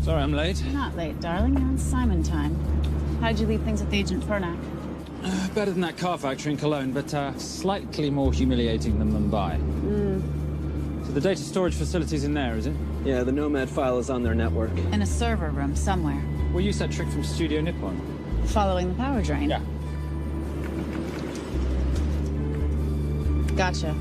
Sorry I'm late. You're not late, darling. You're on Simon time. How'd you leave things with Agent Fernak? Better than that car factory in Cologne, but slightly more humiliating than Mumbai. So the data storage facility's in there, is it? Yeah, the Nomad file is on their network. In a server room somewhere. We'll use that trick from Studio Nippon. Following the power drain? Yeah. Gotcha.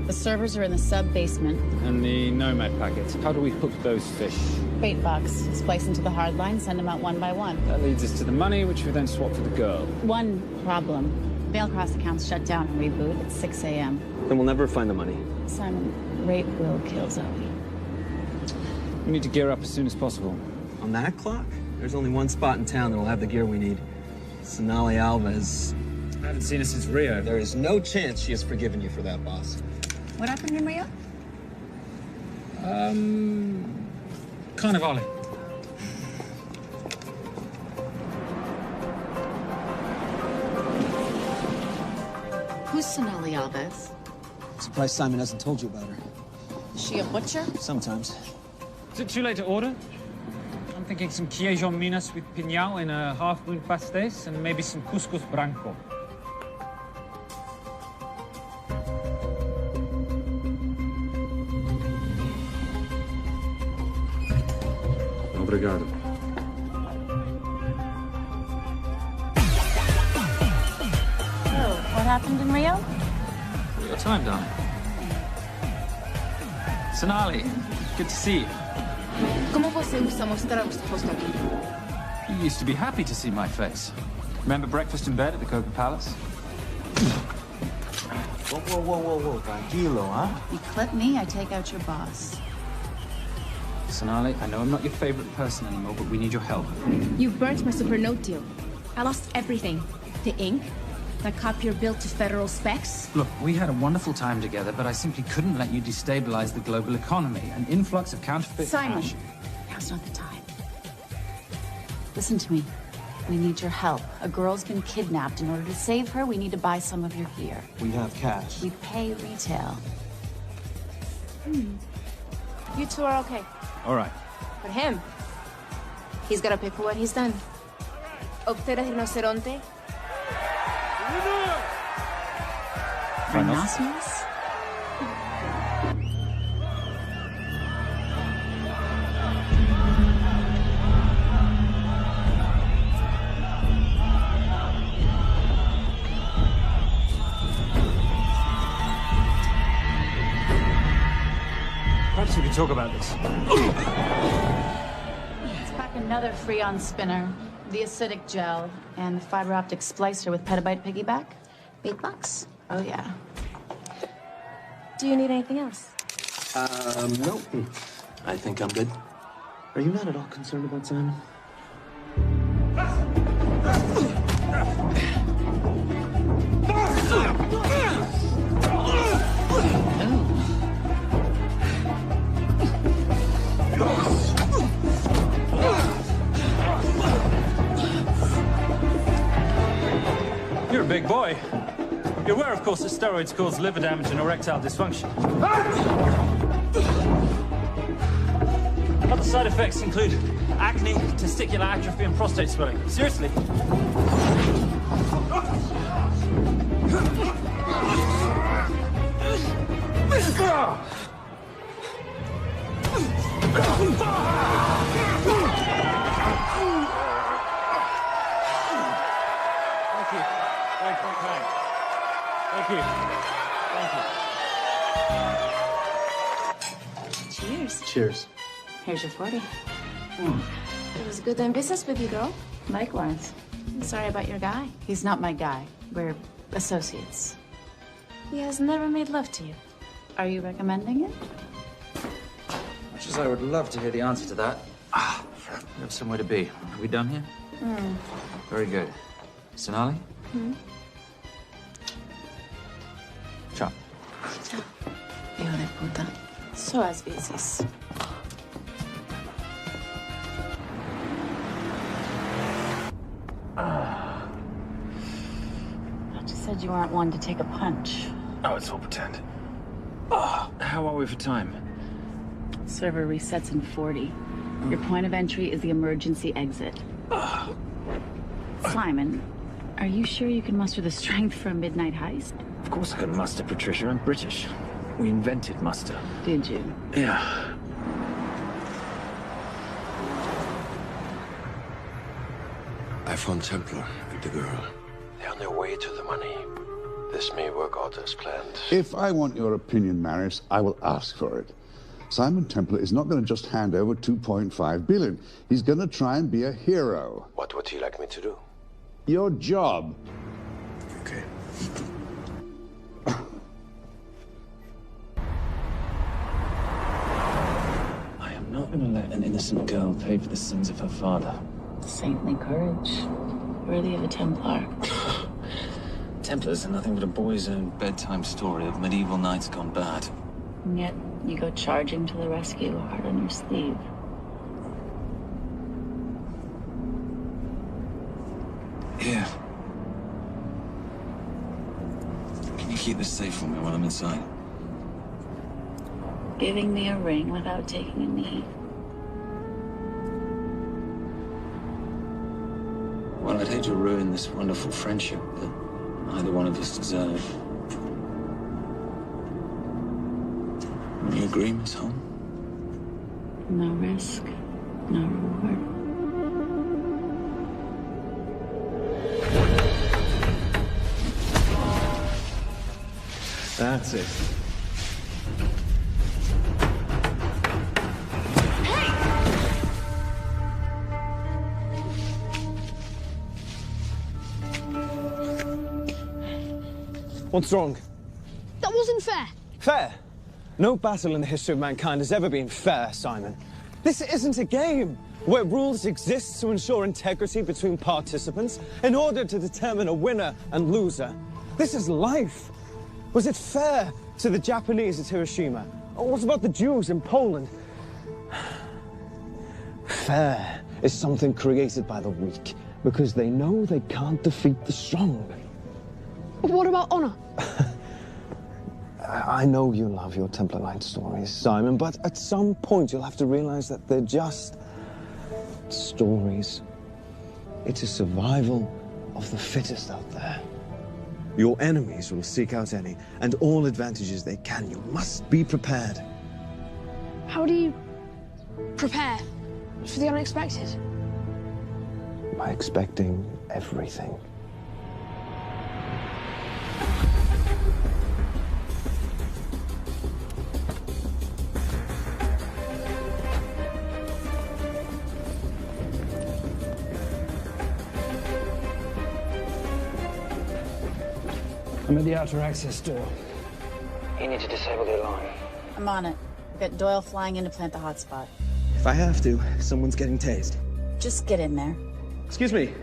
The servers are in the sub-basement. And the Nomad packets. How do we hook those fish? Bait box. Splice into the hard line, send them out one by one. That leads us to the money, which we then swap for the girl. One problem. Veilcross accounts shut down and reboot at 6 a.m. Then we'll never find the money. Simon, rape will kill Zoe. We need to gear up as soon as possible. On that clock? There's only one spot in town that'll have the gear we need. Sonali Alves. I haven't seen her since Rio. There is no chance she has forgiven you for that, boss. What happened in Rio? Carnivale. Who's Sonali Alves? Surprised Simon hasn't told you about her. Is she a butcher? Sometimes. Is it too late to order? I'm thinking some queijo minas with piñao in a half-moon pastéis and maybe some couscous branco. Obrigado. Oh, what happened in Rio? Your time, darling. Sonali, good to see you. ¿Cómo você usa mostrar o rosto aqui? You used to be happy to see my face. Remember breakfast in bed at the Coca Palace? Whoa. Tranquilo, huh? You clip me, I take out your boss. Sonali, I know I'm not your favorite person anymore, but we need your help. You burnt my super note deal. I lost everything. The ink, that copier built to federal specs. Look, we had a wonderful time together, but I simply couldn't let you destabilize the global economy. An influx of counterfeit Simon, cash. now's not the time. Listen to me. We need your help. A girl's been kidnapped. In order to save her, we need to buy some of your gear. We have cash. We pay retail. You two are okay. All right. But him, he's gotta pay for what he's done. Obtera rinoceronte. Rhinoceros? talk about this. Let's pack another Freon spinner, the acidic gel, and the fiber optic splicer with petabyte piggyback. Big bucks. Oh, yeah. Do you need anything else? No. I think I'm good. Are you not at all concerned about Simon? You're a big boy. You're aware, of course, that steroids cause liver damage and erectile dysfunction. Other side effects include acne, testicular atrophy, and prostate swelling. Seriously. Thank you. Cheers. Cheers. Here's your 40. It was good doing business with you, girl. Likewise. I'm sorry about your guy. He's not my guy. We're associates. He has never made love to you. Are you recommending it? Much as I would love to hear the answer to that. We have somewhere to be. Are we done here? Very good. Sonali? Ciao. Ciao. Hijo de puta. So as veces. I just said you aren't one to take a punch. Oh, it's all pretend. How are we for time? Server resets in 40. Your point of entry is the emergency exit. Simon, are you sure you can muster the strength for a midnight heist? Of course I can muster, Patricia. I'm British. We invented muster. Did you? Yeah. I found Templar and the girl. They're on their way to the money. This may work out as planned. If I want your opinion, Maris, I will ask for it. Simon Templar is not going to just hand over 2.5 billion. He's going to try and be a hero. What would he like me to do? Your job. Okay. I am not going to let an innocent girl pay for the sins of her father. Saintly courage. Worthy of a Templar. Templars are nothing but a boy's own bedtime story of medieval knights gone bad. And yet, you go charging to the rescue, heart on your sleeve. Here. Can you keep this safe for me while I'm inside? Giving me a ring without taking a knee. Well, I'd hate to ruin this wonderful friendship that neither one of us deserve. You agree, Miss Holm? No risk, no reward. That's it. What's wrong? That wasn't fair. Fair? No battle in the history of mankind has ever been fair, Simon. This isn't a game where rules exist to ensure integrity between participants in order to determine a winner and loser. This is life. Was it fair to the Japanese at Hiroshima? Or what about the Jews in Poland? Fair is something created by the weak because they know they can't defeat the strong. What about honor? I know you love your Templar Knight stories, Simon, but at some point you'll have to realize that they're just stories. It's a survival of the fittest out there. Your enemies will seek out any and all advantages they can. You must be prepared. How do you prepare for the unexpected? By expecting everything. I'm at the outer access door. You need to disable the alarm. I'm on it. Got Doyle flying in to plant the hotspot. If I have to, someone's getting tased. Just get in there. Excuse me.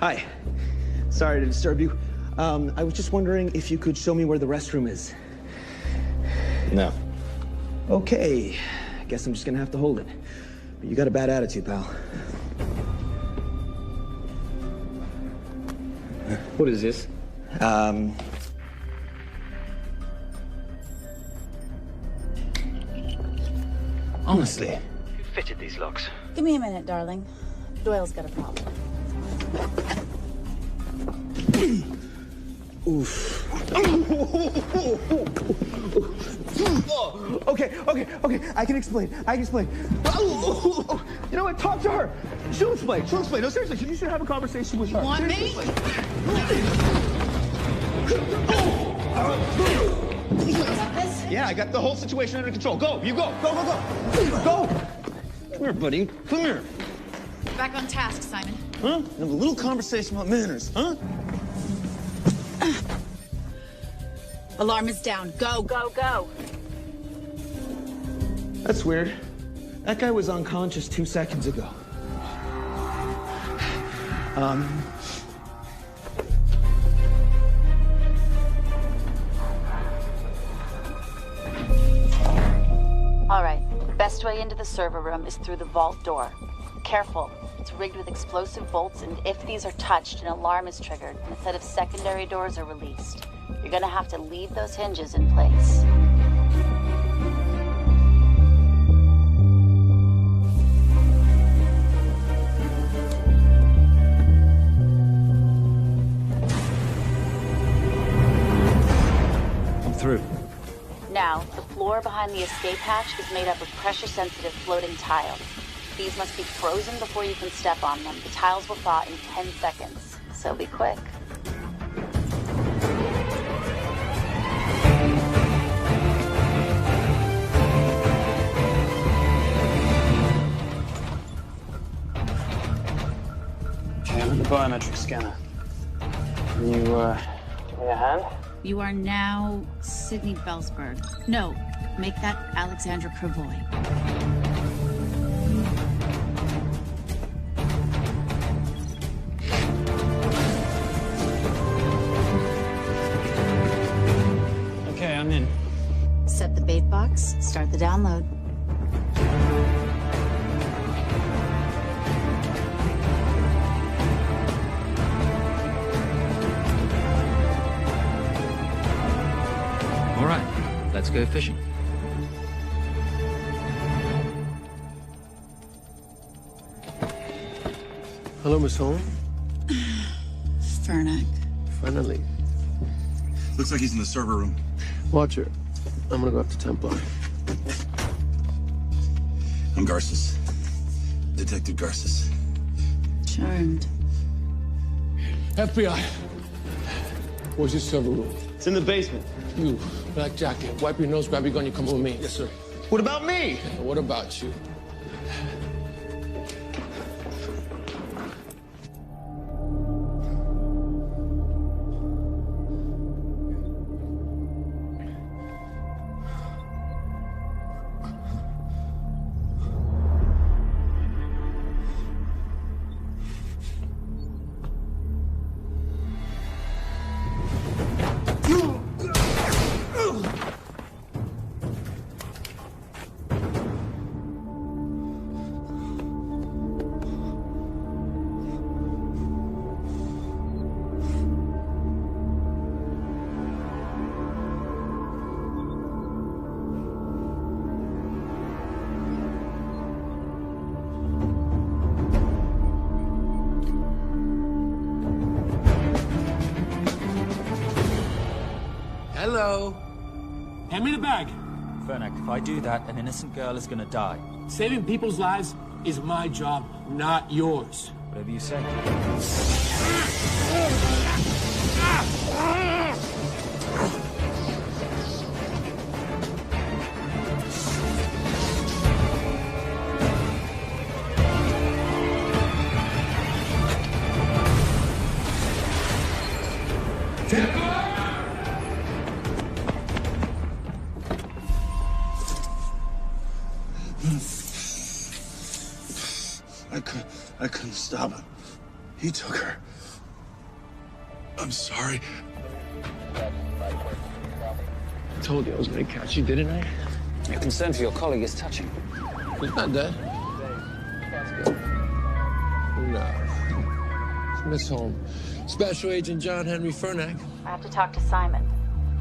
Hi. Sorry to disturb you. I was just wondering if you could show me where the restroom is. No. Okay. Guess I'm just gonna have to hold it. But you got a bad attitude, pal. What is this? Honestly, who fitted these locks? Give me a minute, darling. Doyle's got a problem. Oof. Okay. I can explain. You know what? Talk to her. She'll explain. No, seriously, you should have a conversation with her. You want me? Yeah, I got the whole situation under control. Go, you go. Go. Come here, buddy. Come here. Back on task, Simon. Huh? Have a little conversation about manners, huh? Alarm is down. Go. That's weird. That guy was unconscious 2 seconds ago. All right. The best way into the server room is through the vault door. Careful. It's rigged with explosive bolts, and if these are touched, an alarm is triggered, and a set of secondary doors are released. You're gonna have to leave those hinges in place. I'm through. Now, the floor behind the escape hatch is made up of pressure-sensitive floating tiles. These must be frozen before you can step on them. The tiles will thaw in 10 seconds, so be quick. Okay, I'm at the biometric scanner. Can you, give me a hand? You are now Sydney Bellsberg. No, make that Alexandra Cravoy. Okay, I'm in. Set the bait box, start the download. All right, let's go fishing. Hello, Miss Holm. Fernick. Finally. Looks like he's in the server room. Watch her. I'm gonna go up to Templar. I'm Garces. Detective Garces. Charmed. FBI. Where's your server room? It's in the basement. You, black jacket, wipe your nose, grab your gun, you come with me. Yes, sir. What about me? What about you? Hello. Hand me the bag. Fernick, if I do that, an innocent girl is gonna die. Saving people's lives is my job, not yours. Whatever you say. Stop. He took her. I'm sorry. I told you I was gonna catch you, didn't I? Your concern for your colleague is touching. He's not dead. No. It's Miss Holm. Special Agent John Henry Fernack. I have to talk to Simon.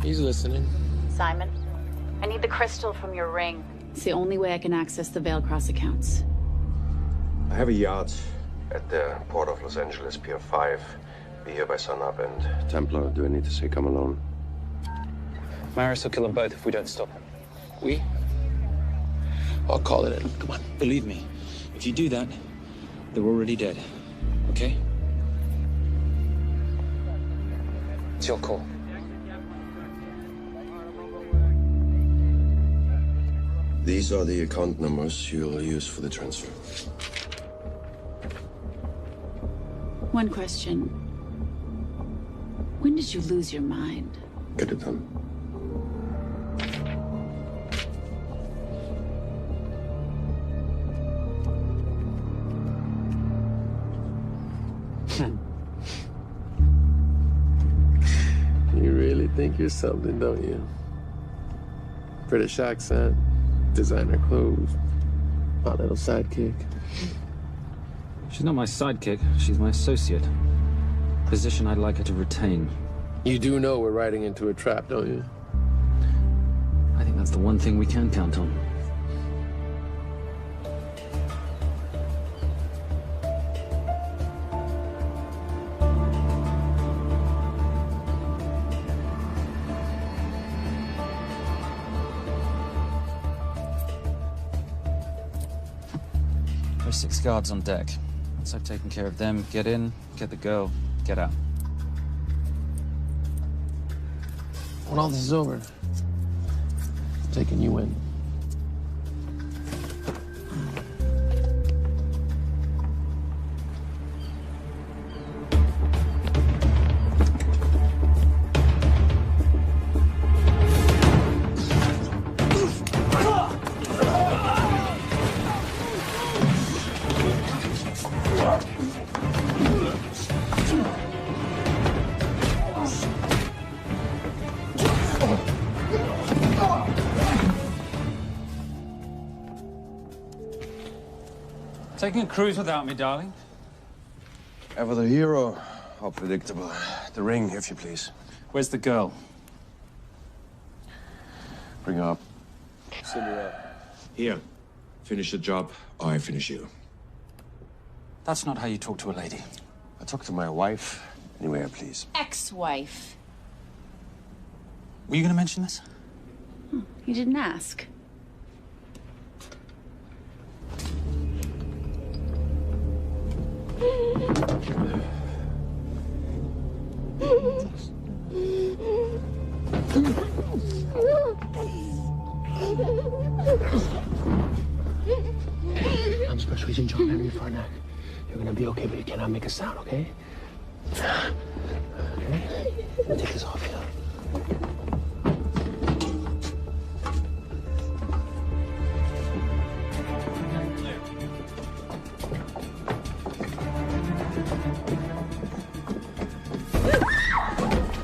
He's listening. Simon, I need the crystal from your ring. It's the only way I can access the Veil Cross accounts. I have a yacht at the port of Los Angeles, Pier 5. Be here by sunup, and Templar, do I need to say come alone? Maris will kill them both if we don't stop him. We? I'll call it in. Come on. Believe me, if you do that, they're already dead. Okay? It's your call. These are the account numbers you'll use for the transfer. One question. When did you lose your mind? Get it done. You really think you're something, don't you? British accent, designer clothes, my little sidekick. She's not my sidekick. She's my associate. Position I'd like her to retain. You do know we're riding into a trap, don't you? I think that's the one thing we can count on. There's 6 guards on deck. Once I've taken care of them, get in, get the girl, get out. When all this is over, I'm taking you in. Taking a cruise without me, darling? Ever the hero? How predictable. The ring, if you please. Where's the girl? Bring her up. Send her up. Here. Finish the job, or I finish you. That's not how you talk to a lady. I talk to my wife anywhere, please. Ex-wife. Were you going to mention this? You didn't ask. I'm Special Agent John Henry Fernack. You're gonna be okay, but you cannot make a sound, okay? Okay? Now take this off, yeah?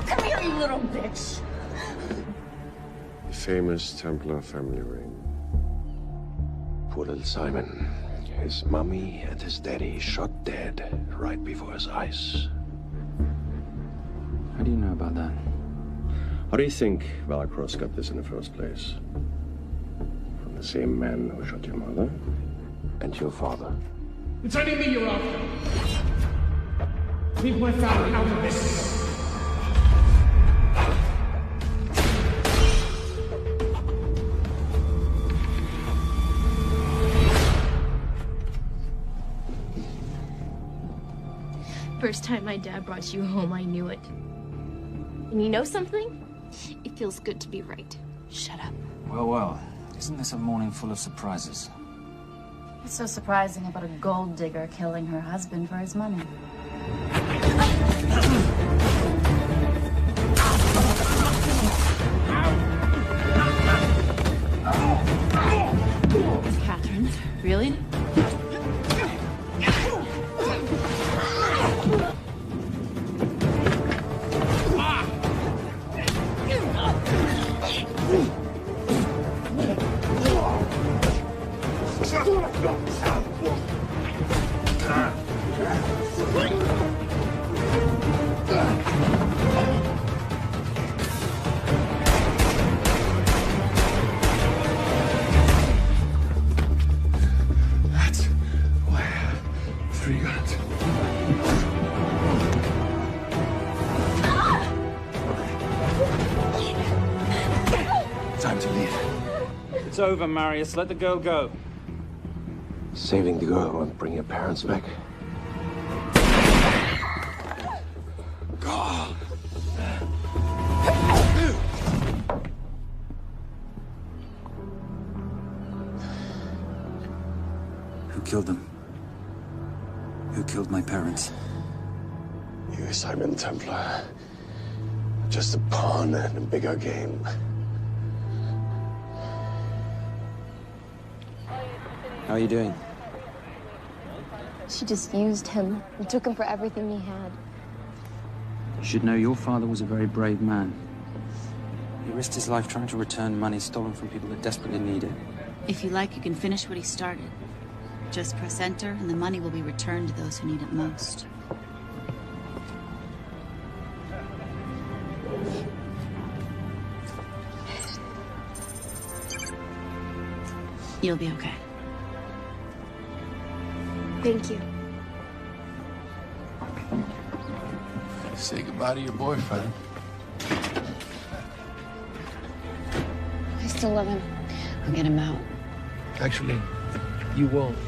Come here, you little bitch. The famous Templar family ring. Poor little Simon. His mommy and his daddy shot dead right before his eyes. How do you know about that? How do you think Valacross got this in the first place? From the same man who shot your mother and your father. It's only me you're after. Leave my family out of this. First time my dad brought you home, I knew it. And you know something? It feels good to be right. Shut up. Well, well. Isn't this a morning full of surprises? What's so surprising about a gold digger killing her husband for his money? Catherine, really? It's over, Marius. Let the girl go. Saving the girl won't bring your parents back. God. Who killed them? Who killed my parents? You, Simon Templar. Just a pawn in a bigger game. How are you doing? She just used him and took him for everything he had. You should know your father was a very brave man. He risked his life trying to return money stolen from people that desperately need it. If you like, you can finish what he started. Just press enter, and the money will be returned to those who need it most. You'll be okay. Thank you. Say goodbye to your boyfriend. I still love him. I'll get him out. Actually, you won't.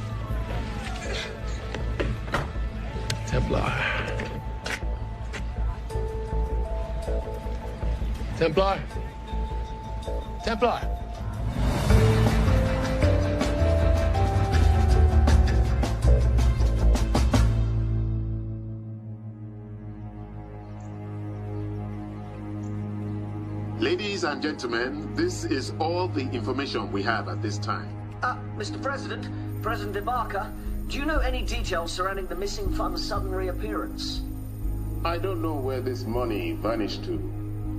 Templar. Templar. Templar. Ladies and gentlemen, this is all the information we have at this time. Mr. President, President Ibaka, do you know any details surrounding the missing fund's sudden reappearance? I don't know where this money vanished to,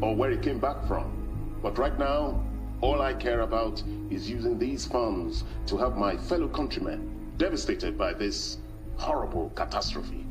or where it came back from. But right now, all I care about is using these funds to help my fellow countrymen devastated by this horrible catastrophe.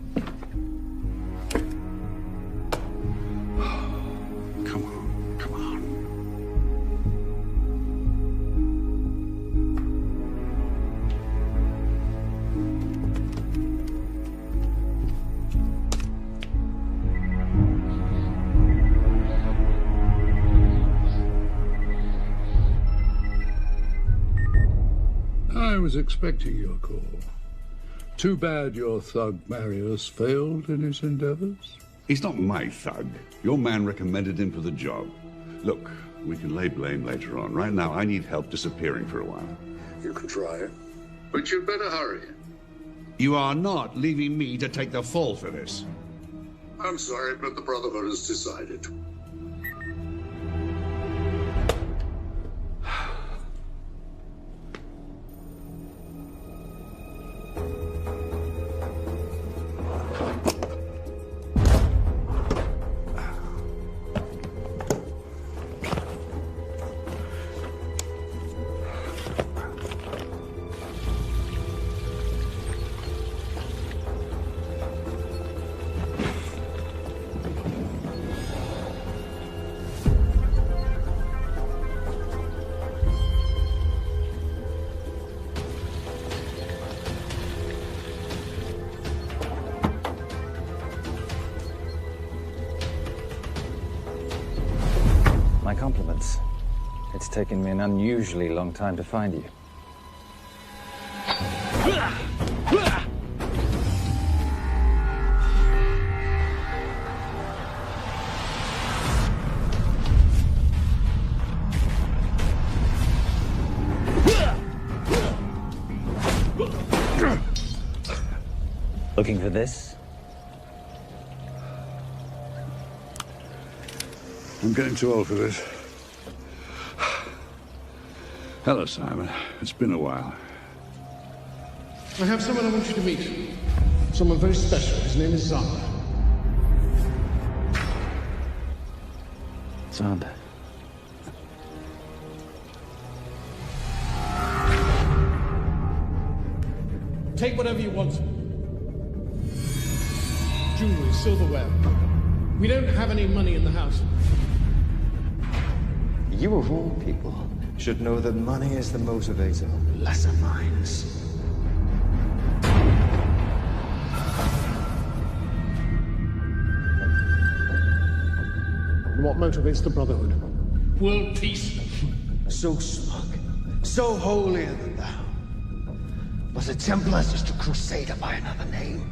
I was expecting your call. Too bad your thug Marius failed in his endeavors. He's not my thug. Your man recommended him for the job. Look, we can lay blame later on. Right now, I need help disappearing for a while. You can try it, but you'd better hurry. You are not leaving me to take the fall for this. I'm sorry, but the Brotherhood has decided. My compliments. It's taken me an unusually long time to find you. Looking for this? I'm getting too old for this. Hello, Simon. It's been a while. I have someone I want you to meet. Someone very special. His name is Zander. Zander. Take whatever you want. Jewelry, silverware. We don't have any money in the house. You of all people should know that money is the motivator of lesser minds. And what motivates the Brotherhood? World peace. So smug, so holier than thou. Was a Templar just a crusader by another name?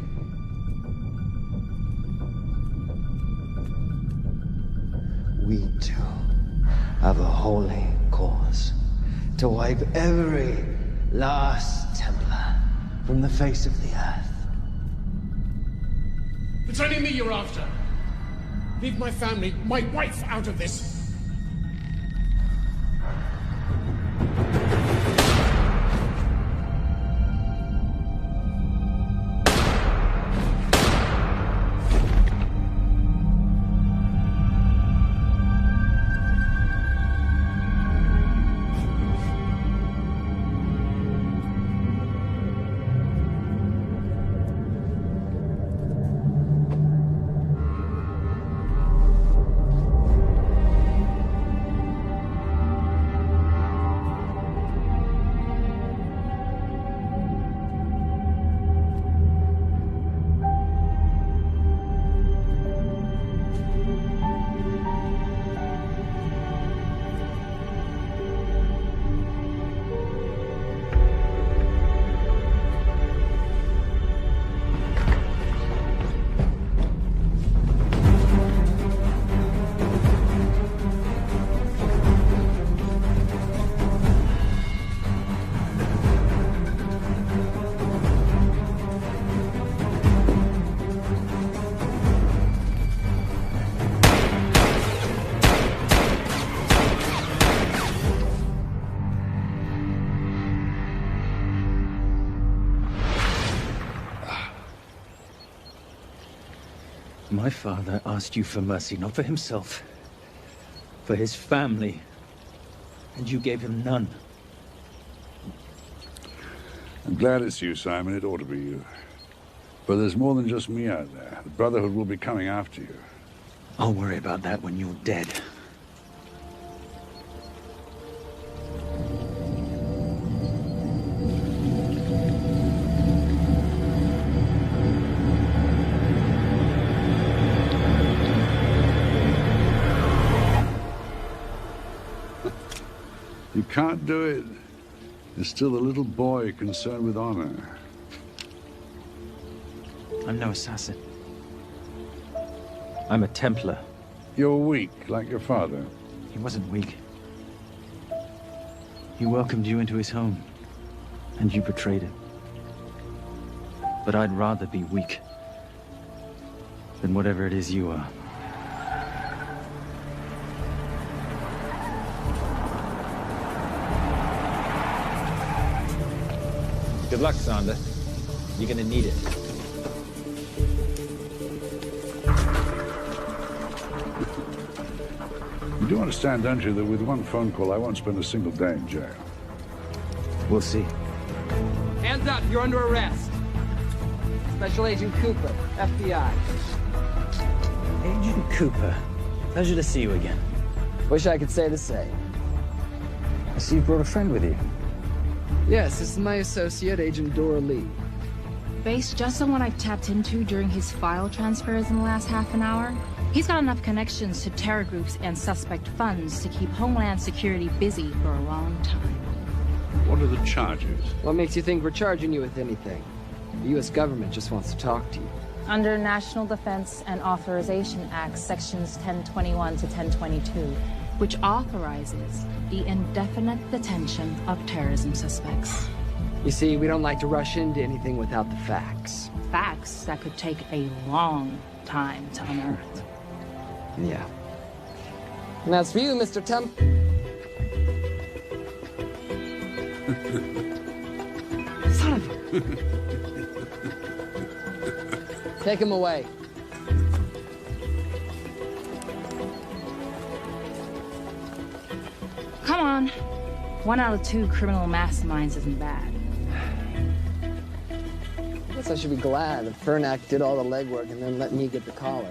We too have a holy cause to wipe every last Templar from the face of the earth. It's only me you're after. Leave my family, my wife, out of this. My father asked you for mercy, not for himself, for his family, and you gave him none. I'm glad it's you, Simon. It ought to be you. But there's more than just me out there. The Brotherhood will be coming after you. I'll worry about that when you're dead. You can't do it. You're still a little boy concerned with honor. I'm no assassin. I'm a Templar. You're weak, like your father. He wasn't weak. He welcomed you into his home, and you betrayed him. But I'd rather be weak than whatever it is you are. Good luck, Sonda. You're gonna need it. You do understand, don't you, that with one phone call, I won't spend a single day in jail. We'll see. Hands up, you're under arrest. Special Agent Cooper, FBI. Agent Cooper, pleasure to see you again. Wish I could say the same. I see you brought a friend with you. Yes, this is my associate, Agent Dora Lee. Based just on what I've tapped into during his file transfers in the last half an hour, he's got enough connections to terror groups and suspect funds to keep Homeland Security busy for a long time. What are the charges? What makes you think we're charging you with anything? The U.S. government just wants to talk to you. Under National Defense and Authorization Act, Sections 1021 to 1022, which authorizes the indefinite detention of terrorism suspects. You see, we don't like to rush into anything without the facts. Facts that could take a long time to unearth. Yeah. And as for you, Mr. Temp... Son of a... Take him away. Come on. 1 out of 2 criminal masterminds isn't bad. I guess I should be glad that Fernak did all the legwork and then let me get the collar.